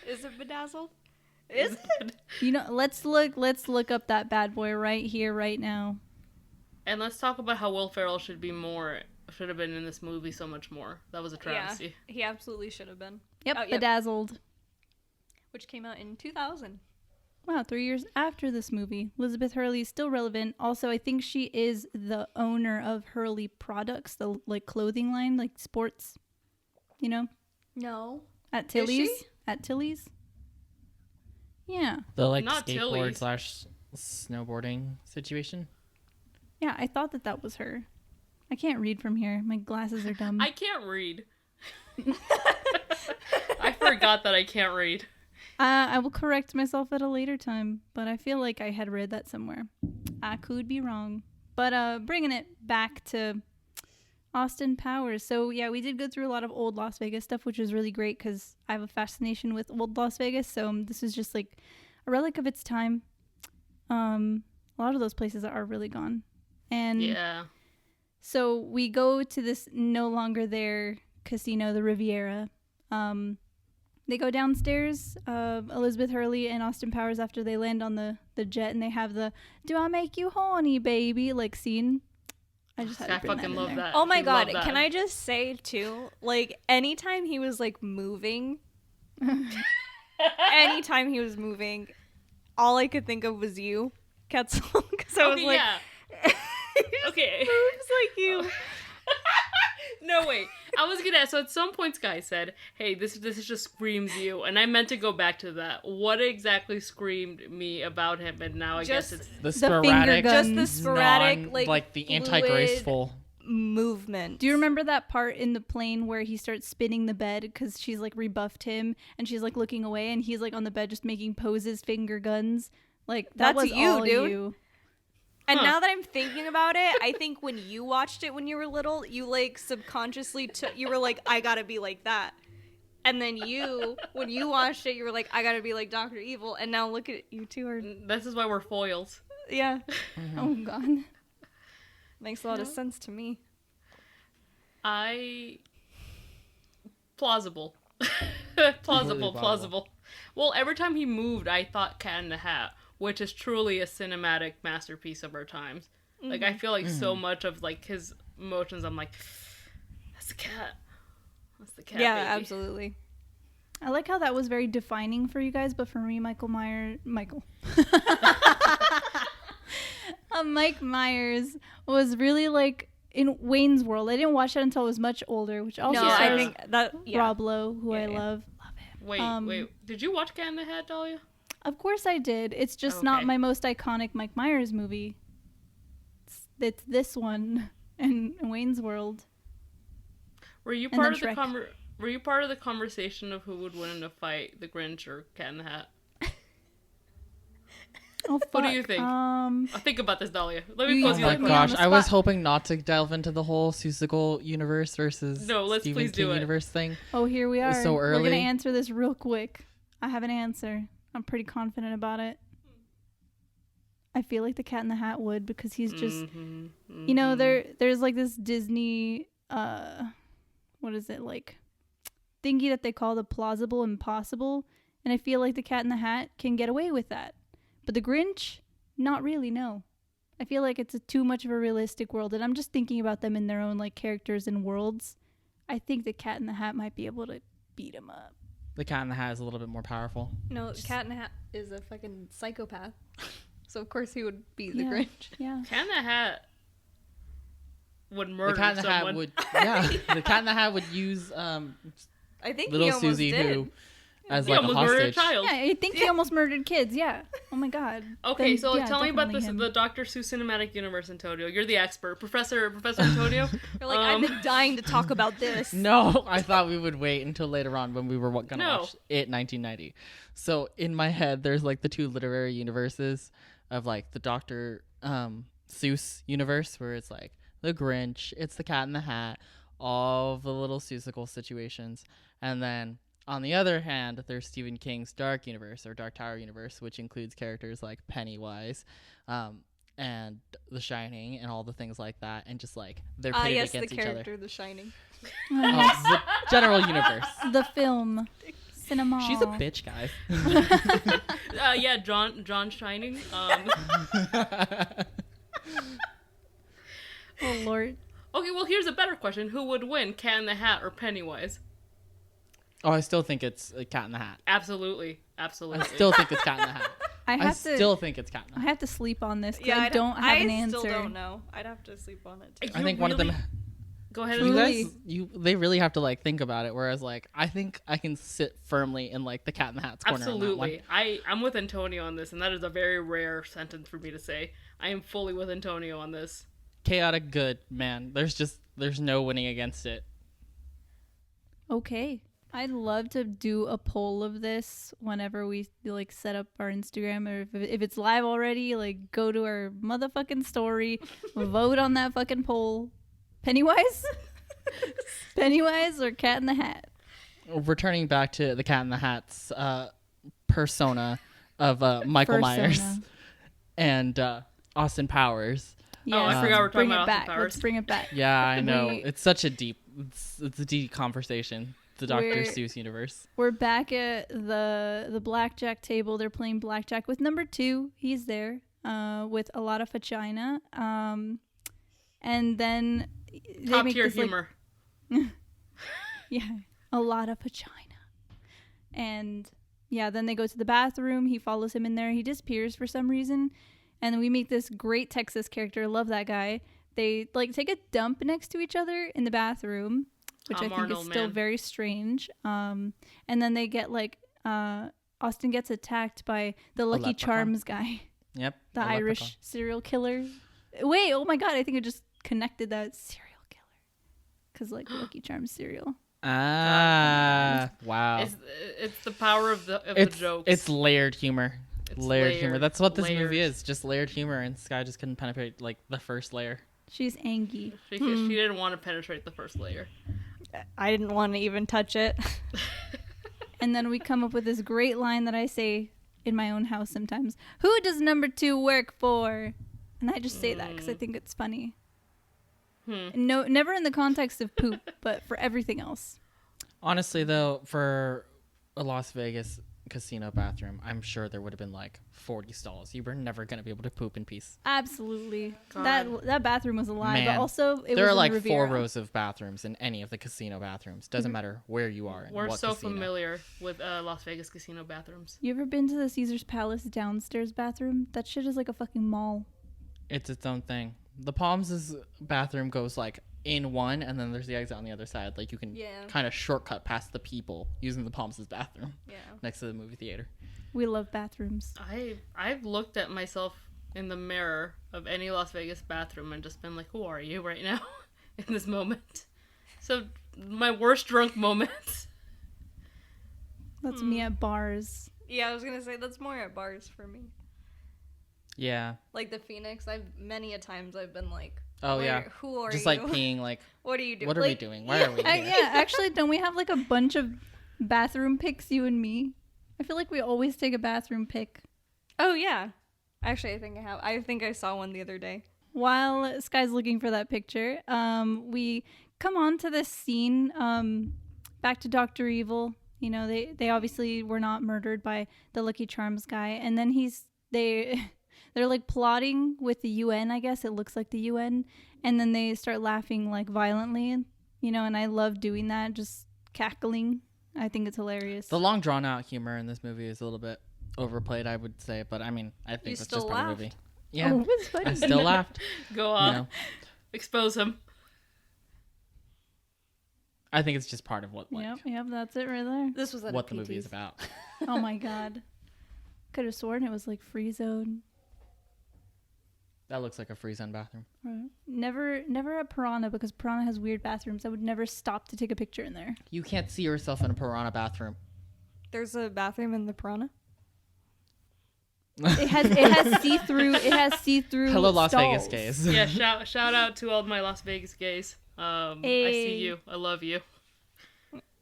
Is it Bedazzled? Is it? You know, let's look up that bad boy right here, right now. And let's talk about how Will Ferrell should have been in this movie so much more. That was a travesty. Yeah, he absolutely should have been. Yep, Oh, yep. Bedazzled. Which came out in 2000. Wow, 3 years after this movie. Elizabeth Hurley is still relevant. Also, I think she is the owner of Hurley Products, the like clothing line, like sports, you know, No. at Is Tilly's. she? At Tilly's. Yeah. The like Not skateboard Tilly's. / snowboarding situation. Yeah, I thought that was her. I can't read from here. My glasses are dumb. I can't read. I forgot that I can't read. I will correct myself at a later time, but I feel like I had read that somewhere. I could be wrong. But bringing it back to Austin Powers. So yeah, we did go through a lot of old Las Vegas stuff, which was really great because I have a fascination with old Las Vegas. So this is just like a relic of its time. A lot of those places are really gone. And Yeah. so we go to this no longer there casino, the Riviera. They go downstairs, Elizabeth Hurley and Austin Powers, after they land on the jet, and they have the "Do I make you horny, baby?" like scene. I just had I to bring fucking that in love there. that. Oh my I god, love that. can I just say too, like anytime he was like moving, all I could think of was you, Ketzel, because I was Okay, like, yeah. Okay. moves like you. No, wait. I was gonna. So at some point, Skye said, "Hey, this just screams you," and I meant to go back to that. What exactly screamed me about him? And now I guess it's The finger sporadic, guns. Just the sporadic, like the fluid anti-graceful. movement. Do you remember that part in the plane where he starts spinning the bed because she's like rebuffed him and she's like looking away and he's like on the bed just making poses, finger guns? Like that That's was you, all dude. you. And Huh. now that I'm thinking about it, I think when you watched it when you were little, you like subconsciously you were like, I gotta be like that. And then when you watched it, you were like, I gotta be like Dr. Evil. And now look at you two are, this is why we're foils. yeah, Oh god. makes a lot of sense to me. Plausible. Completely plausible. Well, every time he moved, I thought Cat in the Hat, which is truly a cinematic masterpiece of our times. Like, I feel like so much of, like, his emotions, I'm like, that's the cat. That's the cat, Yeah, baby. absolutely. I like how that was very defining for you guys, but for me, Mike Myers was really like in Wayne's World. I didn't watch that until I was much older, which also No, I stars think that, yeah. Rob Lowe, who I Yeah. love. Wait. Did you watch Cat in the Hat, Dahlia? Of course I did. It's just not Okay. my most iconic Mike Myers movie. It's this one and Wayne's World. Were you And part then of the Shrek. Were you part of the conversation of who would win in a fight, the Grinch or Cat in the Hat? Oh, fuck. What do you think? Think about this, Dahlia. Let me You pose Oh you my that put me question. on gosh, the I was spot. hoping not to delve into the whole Seussical universe versus No, let's Stephen please King do it. universe thing. Oh, here we are. So We're early. gonna answer this real quick. I have an answer. I'm pretty confident about it. I feel like the Cat in the Hat would, because he's just, you know, there's like this Disney, what is it, like, thingy that they call the plausible impossible, and I feel like the Cat in the Hat can get away with that. But the Grinch, not really, no. I feel like it's too much of a realistic world, and I'm just thinking about them in their own, like, characters and worlds. I think the Cat in the Hat might be able to beat him up. The Cat in the Hat is a little bit more powerful. No, Cat in the Hat is a fucking psychopath. So of course he would be the Yeah. Grinch. Yeah. Cat in the Hat would murder The Cat in the someone. Hat would, yeah. The Cat in the Hat would use I think little he almost Susie did. who as He like a almost murdered a hostage. child. Yeah, I think he almost murdered kids. Yeah. Oh my god. Okay, Then, so yeah, tell me about definitely this, him. the Dr. Seuss cinematic universe, Antonio. You're the expert, Professor Antonio. You're like, I've been dying to talk about this. No, I thought we would wait until later on when we were gonna No. watch it 1990. So in my head, there's like the two literary universes of like the Dr. Seuss universe, where it's like the Grinch, it's the Cat in the Hat, all of the little Seussical situations, and then on the other hand, there's Stephen King's Dark Universe or Dark Tower Universe, which includes characters like Pennywise, and The Shining, and all the things like that, and just like they're pitted Yes, the against each other. character, The Shining. The general universe. The film. Cinema. She's a bitch, guys. Yeah, John Shining. Oh lord. Okay, well, here's a better question. Who would win, Cat in the Hat or Pennywise? Oh, I still think it's a Cat in the Hat. Absolutely. I Absolutely. still think it's Cat in the Hat. I I have to still think it's Cat in the I Hat. have to sleep on this 'cause I don't have an answer. I still don't know. I'd have to sleep on it too. I think one of them. Go ahead. You Truly. guys, they really have to like think about it. Whereas, like, I think I can sit firmly in like the Cat in the Hat's corner. On that one. Absolutely. I'm with Antonio on this, and that is a very rare sentence for me to say. I am fully with Antonio on this. Chaotic good, man. There's no winning against it. Okay. I'd love to do a poll of this whenever we like set up our Instagram, or if it's live already, like go to our motherfucking story, vote on that fucking poll. Pennywise? Pennywise or Cat in the Hat? Returning back to the Cat in the Hat's persona of Michael Myers and Austin Powers. Yeah, Oh, I forgot we're talking bring about it Austin back. Powers. Let's bring it back. Yeah, I know. We- It's such a deep, it's a deep conversation. The Dr. We're- Seuss universe. We're back at the blackjack table. They're playing blackjack with number 2. He's there with a lot of vagina. And then they Top make tier this, like, humor. yeah, a lot of vagina. And yeah, then they go to the bathroom. He follows him in there. He disappears for some reason. And then we meet this great Texas character. Love that guy. They like take a dump next to each other in the bathroom, which Tom I think Arnold, is still man. very strange. And then they get like Austin gets attacked by the Lucky leprechaun. Charms guy, Yep. the a Irish leprechaun. serial killer. Wait, oh my god, I think I just connected that serial killer because like Lucky Charms cereal. Ah, wow. It's the power of the jokes. It's layered humor. It's Layered humor. layered. That's what this movie Layers. is. Just layered humor, and Skye just couldn't penetrate like the first layer. She's angry. She didn't want to penetrate the first layer. I didn't want to even touch it. And then we come up with this great line that I say in my own house sometimes. Who does number 2 work for? And I just say that because I think it's funny. No, never in the context of poop, but for everything else. Honestly, though, for a Las Vegas casino bathroom, I'm sure there would have been like 40 stalls. You were never going to be able to poop in peace. Absolutely. God. That bathroom was a lie, Man, but also it there was are like in 4 Riviera. rows of bathrooms in any of the casino bathrooms. Doesn't matter where you are. And We're what so casino. familiar with Las Vegas casino bathrooms. You ever been to the Caesar's Palace downstairs bathroom? That shit is like a fucking mall. It's its own thing. The Palms' bathroom goes like in one, and then there's the exit on the other side. Like you can Yeah. kind of shortcut past the people using the Palms' bathroom Yeah. next to the movie theater. We love bathrooms. I've looked at myself in the mirror of any Las Vegas bathroom and just been like, who are you right now in this moment? So my worst drunk moment. That's me at bars. Yeah, I was gonna say that's more at bars for me. Yeah. Like the Phoenix, many a times I've been like, Oh "Where- yeah. who are Just you? like peeing. Like What are you doing? what are we Like, doing? Why are we here? Yeah, actually, don't we have like a bunch of bathroom pics, you and me? I feel like we always take a bathroom pic. Oh yeah, actually, I think I have. I think I saw one the other day. While Skye's looking for that picture, we come on to this scene, back to Dr. Evil. You know, they obviously were not murdered by the Lucky Charms guy. And then they're like plotting with the UN, I guess. It looks like the UN. And then they start laughing like violently, you know, and I love doing that, just cackling. I think it's hilarious. The long drawn out humor in this movie is a little bit overplayed, I would say, but I mean, I think You that's still just part of the laughed? movie. Yeah, Oh, it was funny. I still laughed. Go You on. know, Expose him. I think it's just part of what Yep, that's it right there. This was at what a the movie is PT's. about. Oh my god. Could have sworn it was like Free Zone. That looks like a free zone bathroom. Right. Never at Piranha, because Piranha has weird bathrooms. I would never stop to take a picture in there. You can't see yourself in a piranha bathroom. There's a bathroom in the Piranha. It has see through. Hello, Las stalls. Vegas gays. Yeah, shout out to all my Las Vegas gays. I see Hey. you. I love you.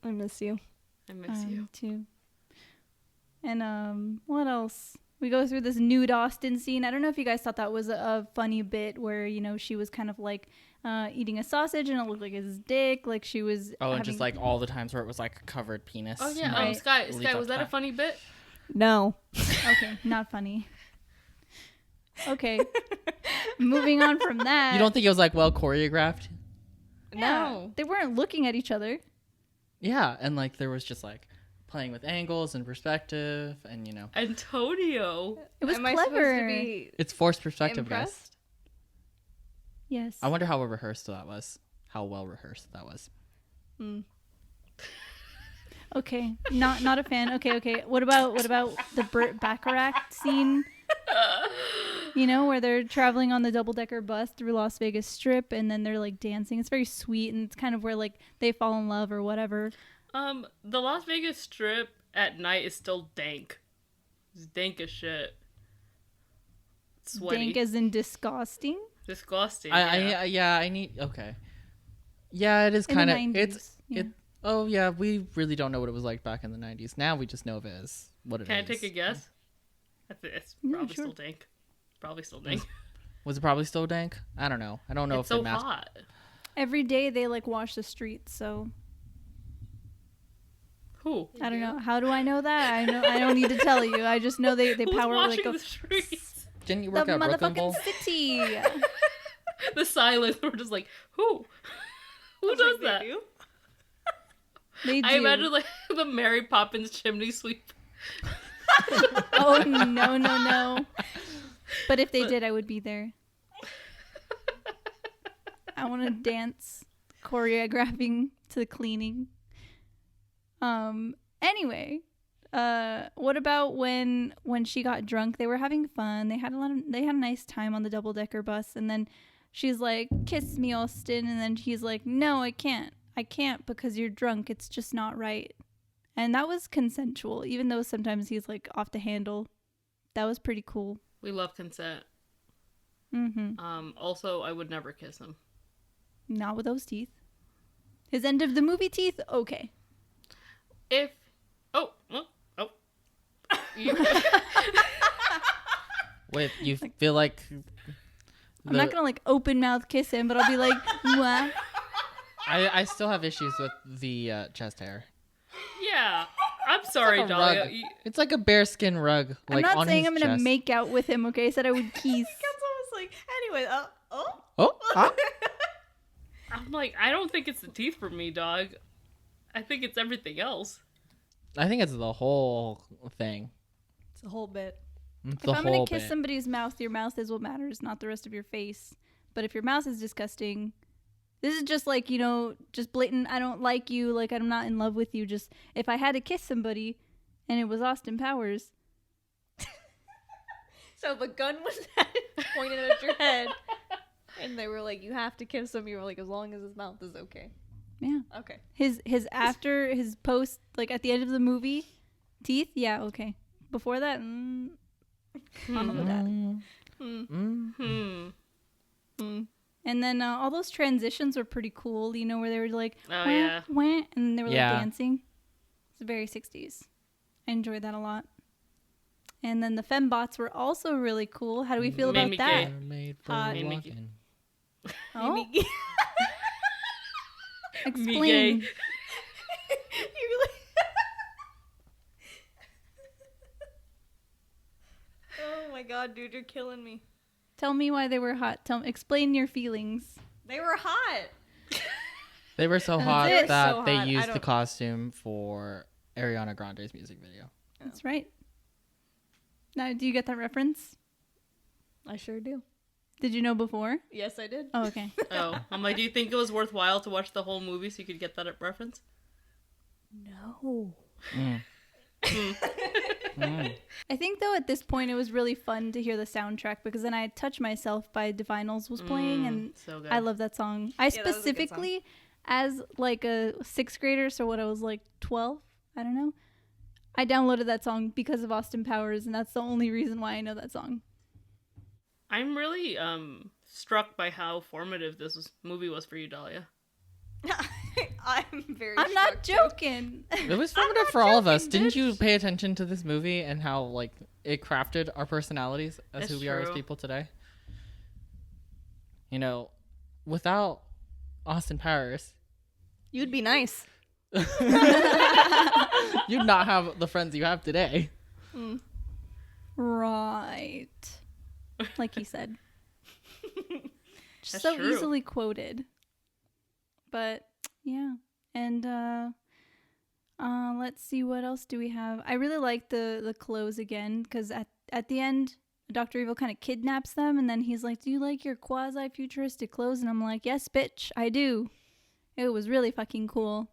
I miss you. I miss you. Too. And what else? We go through this nude Austin scene. I don't know if you guys thought that was a funny bit where, you know, she was kind of like eating a sausage and it looked like his dick, like she was. Oh, and having- just like all the times where it was like covered penis. Oh yeah, Right. Skye, Leave was up that a top. funny bit? No. Okay, not funny. Okay, moving on from that. You don't think it was like well choreographed? No. They weren't looking at each other. Yeah, and like there was just like playing with angles and perspective, and you know, Antonio. It was Am I clever. supposed to be it's forced perspective, guys. impressed? Yes. I wonder how rehearsed that was. How well rehearsed that was. Okay, not a fan. Okay. What about the Burt Bacharach scene? You know, where they're traveling on the double-decker bus through Las Vegas Strip, and then they're like dancing. It's very sweet, and it's kind of where like they fall in love or whatever. The Las Vegas Strip at night is still dank. It's dank as shit. Sweaty. Dank as in disgusting. Disgusting. I need. Okay. Yeah, it is In the kind of. 90s, It's yeah. it. Oh yeah, we really don't know what it was like back in the 90s. Now we just know of it as what it is. Can I take a guess? I think it's Yeah, probably sure. still dank. Probably still dank. Was it probably still dank? I don't know. I don't know It's if so they hot. Every day they like wash the streets, so Who? I don't know. How do I know that? I don't need to tell you. I just know they Who's power washing like the streets? Didn't you the work at Brooklyn Bowl? motherfucking city. The silence. We're just like, who? Who does that? They do. I imagine like the Mary Poppins chimney sweep. Oh no. But if they did, I would be there. I want to dance, choreographing to the cleaning. Anyway, what about when she got drunk? They were having fun. They had a nice time on the double-decker bus, and then she's like, "Kiss me, Austin," and then he's like, "No, I can't because you're drunk. It's just not right." And that was consensual, even though sometimes he's like off the handle. That was pretty cool. We love consent. Mm-hmm. Also, I would never kiss him. Not with those teeth. His end of the movie teeth, okay. If You- Wait, you feel like I'm not gonna like open mouth kiss him, but I'll be like, "Mwah." I still have issues with the chest hair. yeah, I'm sorry, It's like a Dahlia. rug. It's like a bearskin rug. I'm Like not on saying his I'm gonna chest. make out with him, okay? I said I would kiss. was like, anyway, Oh, ah. I'm like, I don't think it's the teeth for me, dog. I think it's everything else. I think it's the whole thing. It's a whole bit. It's If the I'm gonna whole kiss bit. somebody's mouth, your mouth is what matters, not the rest of your face. But if your mouth is disgusting, this is just like, just blatant, I don't like you, like I'm not in love with you. Just if I had to kiss somebody and it was Austin Powers, So if a gun was pointed at your head, and they were like, "You have to kiss him," you were like, "As long as his mouth is okay." yeah. Okay. His after his post, like at the end of the movie, teeth, yeah, okay. Before that, I don't know that. And then all those transitions were pretty cool, where they were like, Oh, wah, yeah. wah, and they were Yeah. like dancing. It's very 60s. I enjoyed that a lot. And then the fembots were also really cool. How do we feel Made about me that? gay. Made for Made me walking. Oh, Me explain. gay. Oh my god, dude, you're killing me. Tell me why they were hot. Explain your feelings. They were hot. They were so That's hot it. that So they hot. I used the don't- costume for Ariana Grande's music video. That's right. Now, do you get that reference? I sure do. Did you know before? Yes, I did. Oh, okay. Oh, I'm like, do you think it was worthwhile to watch the whole movie so you could get that reference? No. I think though at this point it was really fun to hear the soundtrack because then I had Touch Myself by Divinals was playing and So good. I love that song. I that was a good song. specifically as like a 6th grader, so what I was like 12, I don't know. I downloaded that song because of Austin Powers and that's the only reason why I know that song. I'm really struck by how formative movie was for you, Dahlia. I'm very I'm not shocked, too. joking. It was formative for all of us. joking, Didn't you pay attention to this movie and how like it crafted our personalities as That's who we are as true. people today? Without Austin Powers, You'd be nice. you'd not have the friends you have today. Right. Like he said. That's So true. easily quoted. But yeah. And let's see, what else do we have? I really like the clothes again because at the end Dr. Evil kind of kidnaps them and then he's like, "Do you like your quasi-futuristic clothes?" And I'm like, "Yes, bitch, I do." It was really fucking cool.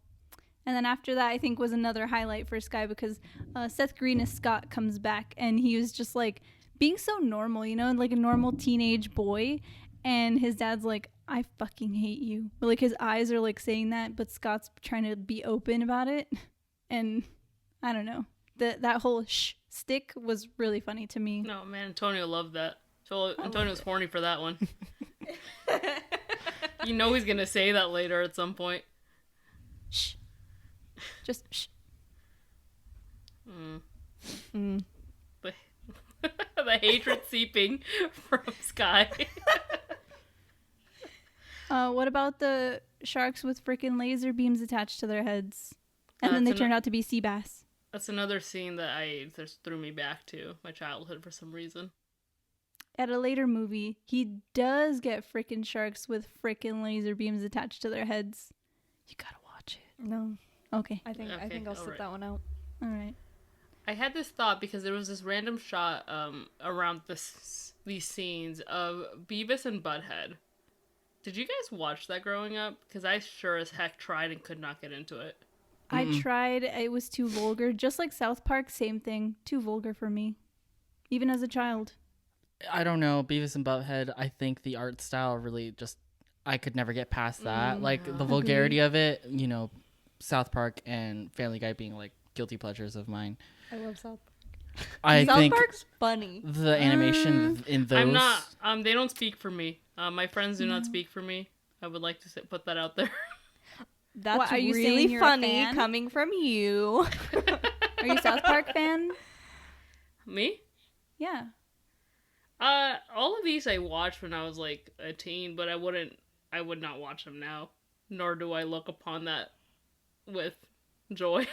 And then after that, I think was another highlight for Skye because Seth Green as Scott comes back and he was just like being so normal, like a normal teenage boy. And his dad's like, I fucking hate you. But, like, his eyes are, like, saying that, but Scott's trying to be open about it. And I don't know. That whole shh stick was really funny to me. No, man, Antonio loved that. So Antonio's horny for that one. You know he's gonna say that later at some point. Shh. Just shh. The hatred seeping from Skye. What about the sharks with freaking laser beams attached to their heads? And then they turned out to be sea bass. That's another scene that just threw me back to my childhood for some reason. At a later movie, he does get freaking sharks with freaking laser beams attached to their heads. You gotta watch it. No. Okay. I think I'll sit alright. that one out. All right. I had this thought because there was this random shot around these scenes of Beavis and Butthead. Did you guys watch that growing up? Because I sure as heck tried and could not get into it. I tried. It was too vulgar. Just like South Park, same thing. Too vulgar for me. Even as a child. I don't know. Beavis and Butthead, I think the art style really just, I could never get past that. Like, the vulgarity of it, you know, South Park and Family Guy being, like, guilty pleasures of mine. I love South Park. I South think Park's funny. the animation in those... I'm not, they don't speak for me. My friends do not speak for me. I would like to put that out there. That's What, are you really saying you're a funny fan? coming from you. Are you a South Park fan? Me? Yeah. All of these I watched when I was like a teen, but I would not watch them now. Nor do I look upon that with joy.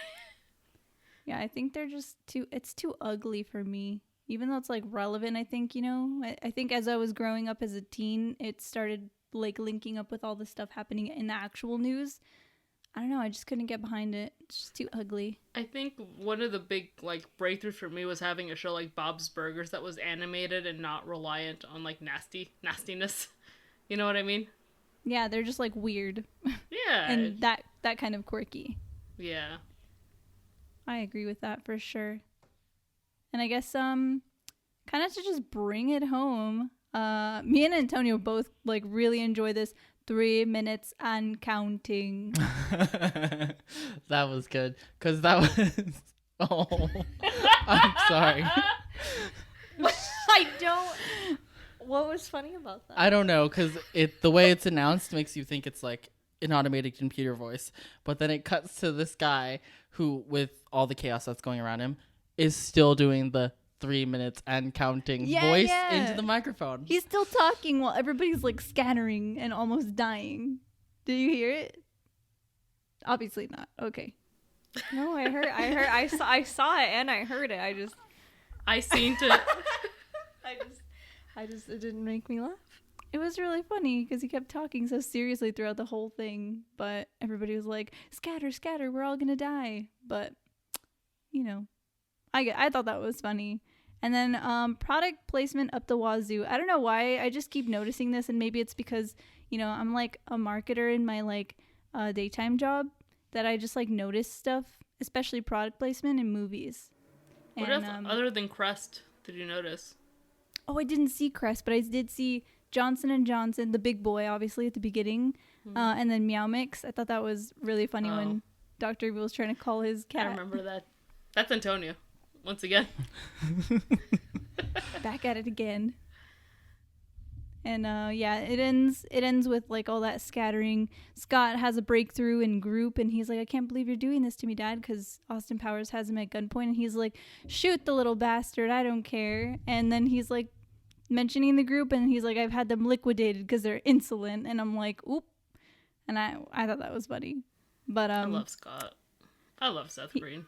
Yeah, I think they're just it's too ugly for me. Even though it's like relevant, I think, you know, I think as I was growing up as a teen, it started like linking up with all the stuff happening in the actual news. I don't know, I just couldn't get behind it. It's just too ugly. I think one of the big like breakthroughs for me was having a show like Bob's Burgers that was animated and not reliant on like nastiness. You know what I mean? Yeah, they're just like weird. Yeah. And that kind of quirky. Yeah. I agree with that for sure. And I guess kind of to just bring it home, me and Antonio both like really enjoy this 3 minutes and counting. That was good. Because that was... Oh. I'm sorry. I don't... What was funny about that? I don't know, because the way it's announced makes you think it's like an automated computer voice. But then it cuts to this guy who, with all the chaos that's going around him, is still doing the 3 minutes and counting voice into the microphone. He's still talking while everybody's like scattering and almost dying. Did you hear it? Obviously not. Okay. No, I saw it and I heard it. I seen to... It didn't make me laugh. It was really funny because he kept talking so seriously throughout the whole thing, but everybody was like, scatter, scatter, we're all gonna die. But, you know, I thought that was funny. And then product placement up the wazoo. I don't know why, I just keep noticing this, and maybe it's because, you know, I'm like a marketer in my like daytime job, that I just like notice stuff, especially product placement in movies. What else other than Crest did you notice? Oh, I didn't see Crest, but I did see Johnson & Johnson, the big boy, obviously, at the beginning. And then Meow Mix. I thought that was really funny when Dr. Evil was trying to call his cat. I remember that. That's Antonio. Once again. Back at it again. And yeah, it ends with like all that scattering. Scott has a breakthrough in group, and he's like, I can't believe you're doing this to me, Dad, because Austin Powers has him at gunpoint, and he's like, shoot the little bastard, I don't care. And then he's like mentioning the group, and he's like, I've had them liquidated because they're insolent. And I'm like, oop. And I thought that was funny. But I love Scott. I love Seth Green.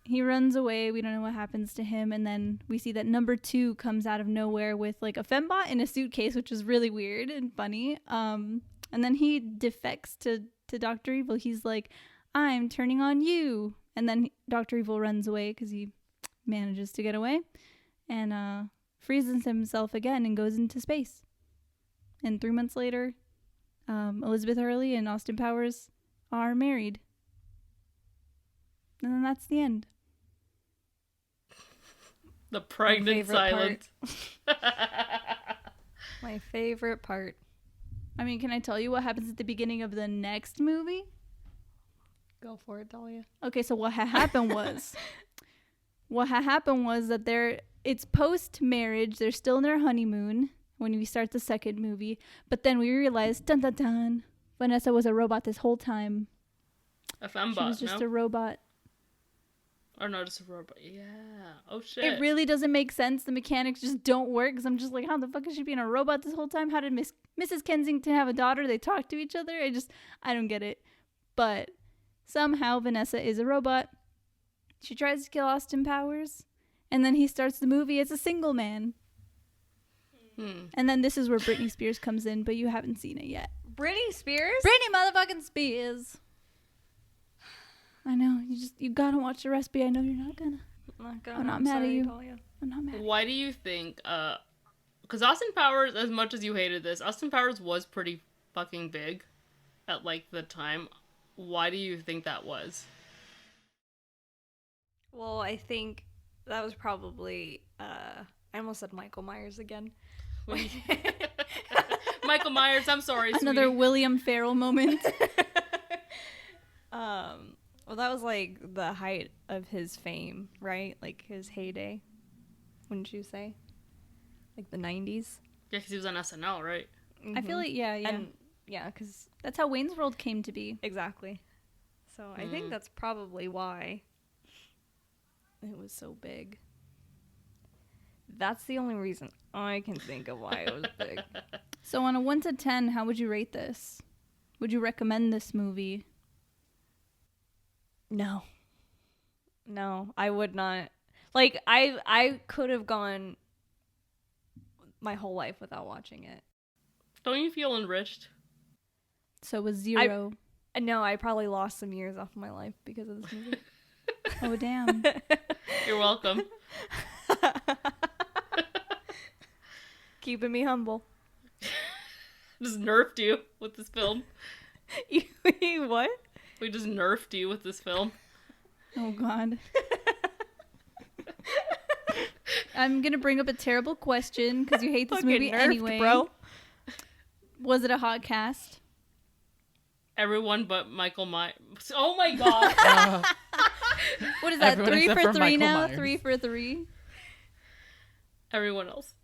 He runs away. We don't know what happens to him. And then we see that number 2 comes out of nowhere with like a fembot in a suitcase, which is really weird and funny. And then he defects to Dr. Evil. He's like, I'm turning on you. And then Dr. Evil runs away because he manages to get away and freezes himself again and goes into space. And 3 months later, Elizabeth Hurley and Austin Powers are married. And then that's the end. The pregnant silence. My favorite part. I mean, can I tell you what happens at the beginning of the next movie? Go for it, Dahlia. Okay, so what had happened was that it's post-marriage. They're still in their honeymoon when we start the second movie. But then we realized, dun dun dun, Vanessa was a robot this whole time. A fembot, She was just a robot. Or no, just a robot. Yeah. Oh, shit. It really doesn't make sense. The mechanics just don't work. Because I'm just like, how the fuck is she being a robot this whole time? How did Mrs. Kensington have a daughter? They talk to each other? I don't get it. But somehow Vanessa is a robot. She tries to kill Austin Powers. And then he starts the movie as a single man. And then this is where Britney Spears comes in, but you haven't seen it yet. Britney Spears? Britney motherfucking Spears. I know. You gotta watch the rest, but I know you're not gonna. I'm not mad at you. Dahlia. I'm not mad at you. Why do you think, because Austin Powers, as much as you hated this, Austin Powers was pretty fucking big at, like, the time. Why do you think that was? Well, I think that was probably, I almost said Michael Myers again. Michael Myers, I'm sorry, Another sweetie. William Ferrell moment. Well, that was like the height of his fame, right? Like his heyday, wouldn't you say? Like the 90s. Yeah, because he was on SNL, right? I feel like, yeah. And yeah, because That's how Wayne's World came to be. exactly. So I think that's probably why it was so big. That's the only reason I can think of why it was big. So on a 1 to 10, how would you rate this? Would you recommend this movie? No, I would not. Like I could have gone my whole life without watching it. Don't you feel enriched? So it was 0. No, I probably lost some years off of my life because of this movie. Oh, damn. You're welcome. Keeping me humble. Just nerfed you with this film. You what? We just nerfed you with this film. Oh, God. I'm going to bring up a terrible question because you hate this Fucking movie nerfed, anyway. bro. Was it a hot cast? Everyone but Michael Myers. Oh my god. What is that, Everyone 3 except for for 3 Michael now? Myers. 3 for 3? Everyone else.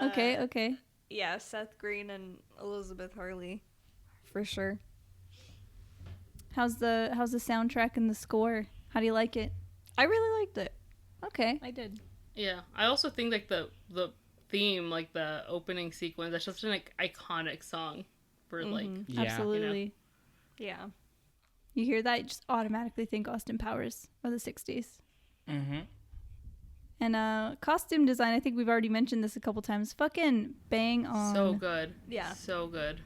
Okay. Yeah, Seth Green and Elizabeth Hurley, for sure. How's the soundtrack and the score? How do you like it? I really liked it. Okay. I did. Yeah, I also think like the theme, like the opening sequence, that's just an like iconic song for like. Yeah. Absolutely. Yeah. You hear that, you just automatically think Austin Powers of the 60s. Mm-hmm. And costume design, I think we've already mentioned this a couple times. Fucking bang on. So good. Yeah. So good.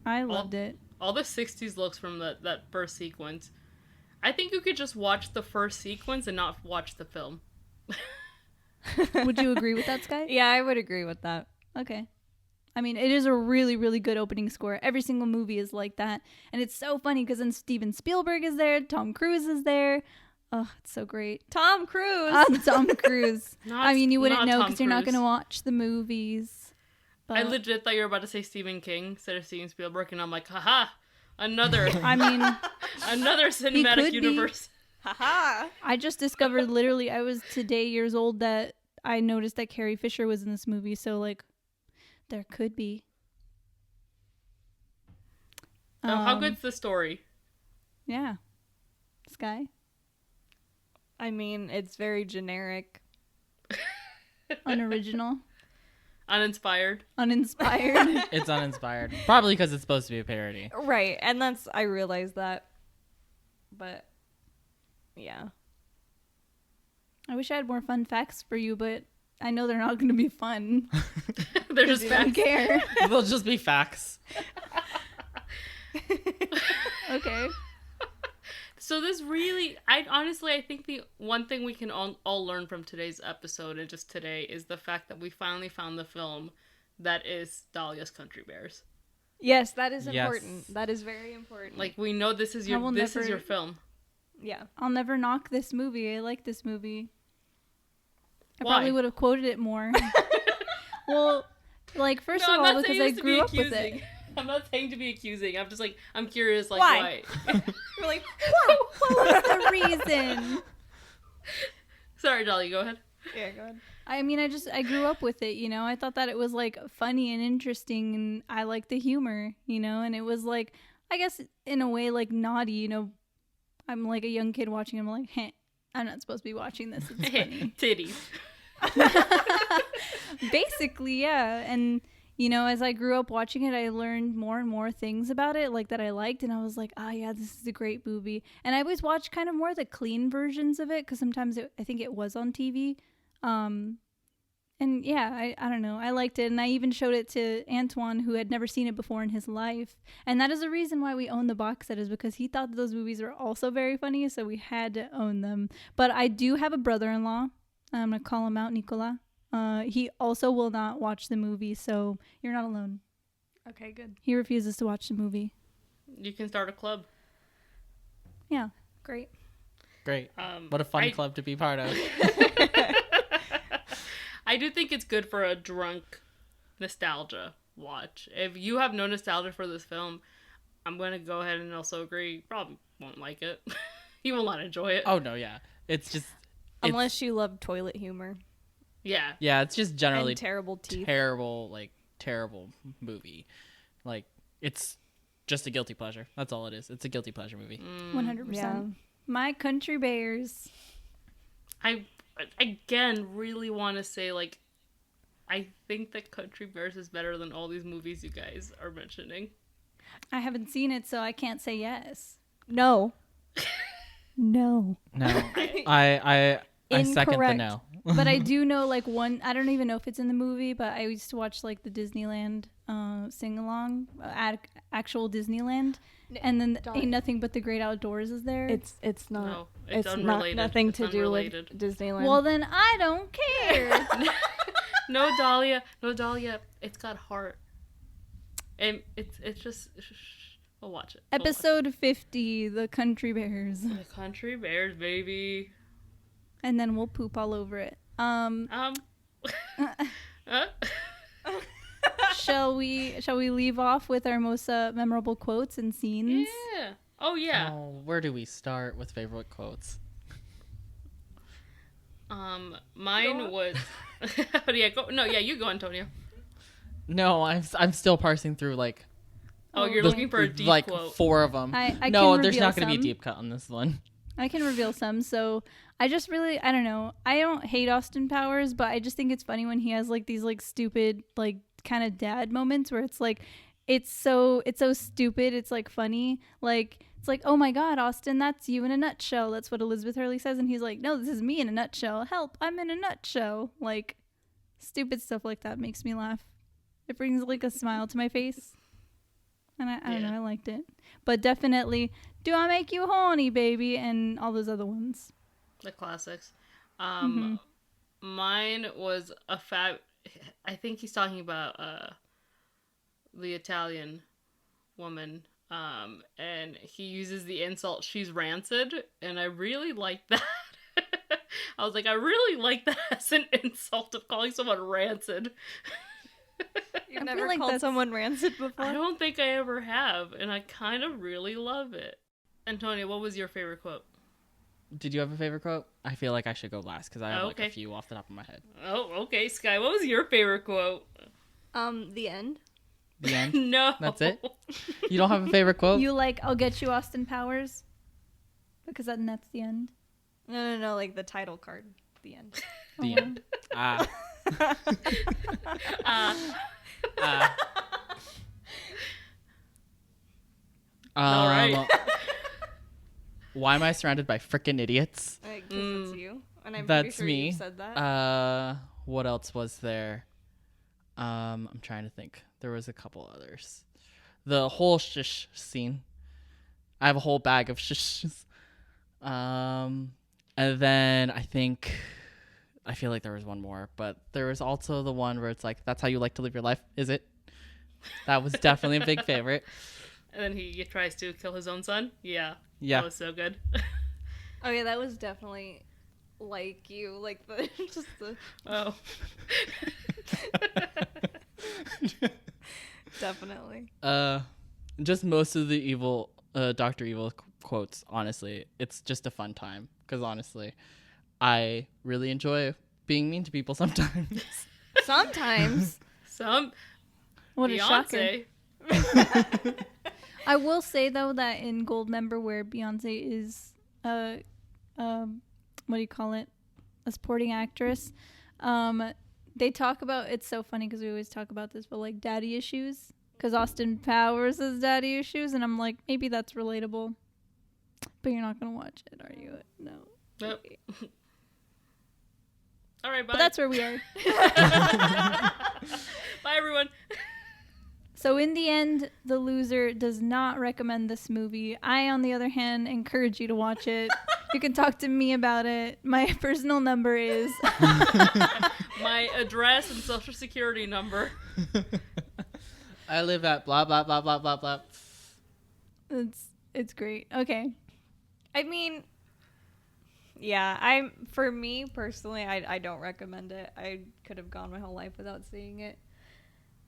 I loved it. All the 60s looks from that first sequence. I think you could just watch the first sequence and not watch the film. Would you agree with that, Skye? Yeah, I would agree with that. Okay. I mean, it is a really, really good opening score. Every single movie is like that. And it's so funny because then Steven Spielberg is there. Tom Cruise is there. Oh, it's so great. Tom Cruise. Tom Cruise. I mean, you wouldn't not know Tom because you're not Cruise. going to watch the movies. But I legit thought you were about to say Stephen King instead of Steven Spielberg, and I'm like, haha, another I mean, another could cinematic be. universe. Haha. I just discovered literally, I was today years old that I noticed that Carrie Fisher was in this movie. So, like, there could be. So how good's the story? Yeah. Skye? I mean, it's very generic. Unoriginal. Uninspired. Uninspired. It's uninspired. Probably because it's supposed to be a parody. Right, and I realized that. But, yeah. I wish I had more fun facts for you, but I know they're not going to be fun. They're just I don't facts. care. They'll just be facts. Okay. So this really, I think the one thing we can all learn from today's episode and just today is the fact that we finally found the film that is Dahlia's Country Bears. Yes, that is Yes. important. That is very important. Like we know this is I will is never- your film. yeah. I'll never knock this movie. I like this movie. I Why? probably would have quoted it more. Well, Like, first No, of I'm all, not because saying I this to grew be up with accusing. it. I'm not saying to be accusing. I'm just like, I'm curious, like, Why? why? We're like, What was the reason? Sorry, Dolly, go ahead. yeah, go ahead. I mean, I grew up with it, you know. I thought that it was like funny and interesting, and I liked the humor, you know. And it was like, I guess in a way, like naughty, you know. I'm like a young kid watching. I'm like, hey, I'm not supposed to be watching this. It's funny. Titties. Basically, yeah. And you know, as I grew up watching it, I learned more and more things about it, like that I liked, and I was like, oh yeah, this is a great movie. And I always watched kind of more the clean versions of it because sometimes I think it was on TV. And yeah, I don't know. I liked it. And I even showed it to Antoine, who had never seen it before in his life. And that is the reason why we own the box set, is because he thought that those movies were also very funny. So we had to own them. But I do have a brother-in-law. I'm going to call him out, Nicola. He also will not watch the movie. So you're not alone. Okay, good. He refuses to watch the movie. You can start a club. Yeah, great. Great. What a fun club to be part of. I do think it's good for a drunk nostalgia watch. If you have no nostalgia for this film, I'm going to go ahead and also agree. You probably won't like it. You will not enjoy it. Oh, no, yeah. It's just... Unless you love toilet humor. Yeah. Yeah, it's just generally And terrible teeth. terrible movie. Like, it's just a guilty pleasure. That's all it is. It's a guilty pleasure movie. 100%. Yeah. My Country Bears. I, again, really want to say, like, I think that Country Bears is better than all these movies you guys are mentioning. I haven't seen it, so I can't say yes. No. No. No. I second the Incorrect. no. But I do know, like, one, I don't even know if it's in the movie, but I used to watch, like, the Disneyland sing-along, actual Disneyland. And then Ain't Nothing But the Great Outdoors is there. It's not. No, it's not unrelated. nothing It's to unrelated. do with Disneyland. Well, then I don't care. No, Dahlia. It's got heart. And it's just... We'll watch it. We'll watch Episode 50, The Country Bears. it. The Country Bears, baby. And then we'll poop all over it. Shall we leave off with our most memorable quotes and scenes? Yeah. Oh, yeah. Oh, where do we start with favorite quotes? Mine was... yeah, go... No, yeah, you go, Antonio. No, I'm still parsing through, like... Oh, you're looking for a deep like quote. 4 of them. I No, can there's reveal not going to be a some. deep cut on this one. I can reveal some. So I just really, I don't know. I don't hate Austin Powers, but I just think it's funny when he has like these like stupid, like kind of dad moments where it's like, it's so stupid. It's like funny. Like, it's like, oh my God, Austin, that's you in a nutshell. That's what Elizabeth Hurley says. And he's like, no, this is me in a nutshell. Help, I'm in a nutshell. Like, stupid stuff like that makes me laugh. It brings like a smile to my face. And I don't know, I liked it. But definitely, Do I Make You Horny, Baby? And all those other ones. The classics. Mine was I think he's talking about the Italian woman. And he uses the insult, she's rancid. And I really like that. I was like, I really like that as an insult of calling someone rancid. You've I never feel like called that's- someone rancid before? I don't think I ever have, and I kind of really love it. Antonio, what was your favorite quote? Did you have a favorite quote? I feel like I should go last because I have like Okay. a few off the top of my head. Oh, okay, Skye, what was your favorite quote? The end. The end? No. That's it? You don't have a favorite quote? You like, I'll get you Austin Powers? Because that's the end. No, like the title card. The end. The end. All right. Why am I surrounded by frickin' idiots? Because it's you. And I'm That's pretty sure me. you said that. What else was there? I'm trying to think. There was a couple others. The whole shish scene. I have a whole bag of shishes. And then I feel like there was one more, but there was also the one where it's like, that's how you like to live your life, is it? That was definitely a big favorite. And then he tries to kill his own son? Yeah. Yeah. That was so good. Oh yeah, that was definitely like you. Like the just the Oh. Definitely. Just most of the evil, Dr. Evil quotes, honestly. It's just a fun time. Because honestly, I really enjoy being mean to people sometimes. Sometimes. What a shocker. Beyonce. I will say though that in Goldmember, where Beyonce is what do you call it, a supporting actress, they talk about, it's so funny because we always talk about this, but like daddy issues, because Austin Powers has daddy issues, and I'm like, maybe that's relatable, but you're not gonna watch it, are you? No. Nope. All right, bye. But that's where we are. Bye, everyone. So in the end, the loser does not recommend this movie. I, on the other hand, encourage you to watch it. You can talk to me about it. My personal number is My address and social security number. I live at blah, blah, blah, blah, blah, blah. It's great. Okay. I mean, yeah, for me personally, I don't recommend it. I could have gone my whole life without seeing it.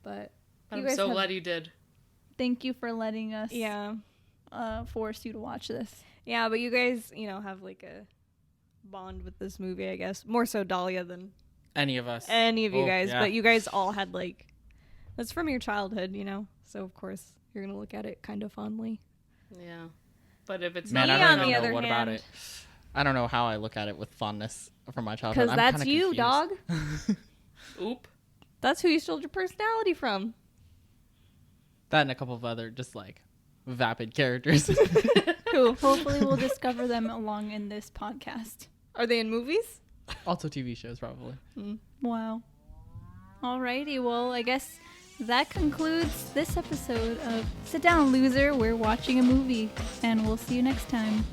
But I'm so glad you did. Thank you for letting us yeah. force you to watch this. Yeah, but you guys, have like a bond with this movie, I guess. More so Dahlia than Any of us. any of you guys. Yeah. But you guys all had that's from your childhood, So of course you're going to look at it kind of fondly. Yeah. But if it's Man, Me, I don't on even the know other what about hand- it. I don't know how I look at it with fondness from my childhood. Because I'm that's kinda you, confused. dog. Oop. That's who you stole your personality from. That and a couple of other just vapid characters. Who? Hopefully we'll discover them along in this podcast. Are they in movies? Also TV shows, probably. Wow. Alrighty, well, I guess that concludes this episode of Sit Down, Loser. We're watching a movie, and we'll see you next time.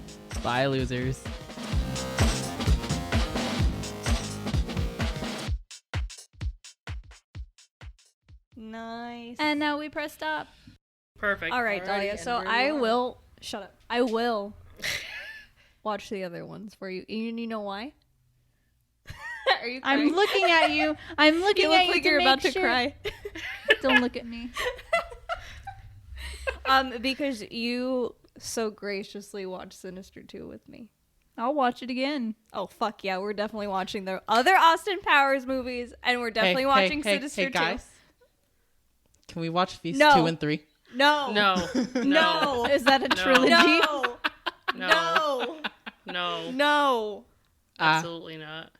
Bye, losers. Nice. And now we press stop. Perfect. All right, Alrighty, Dahlia. and So where I you are. will shut up. I will watch the other ones for you. And you know why? Are you crying? I'm looking at you. I'm looking You at look you like to you're make about to sure. cry. Don't look at me. Because you so graciously watched Sinister 2 with me. I'll watch it again. Oh, fuck yeah. We're definitely watching the other Austin Powers movies, and we're definitely watching Sinister 2. Guys. Can we watch Feast No. 2 and 3? No. No. No. Is that a No. trilogy? No. No. No. No. No. Absolutely not.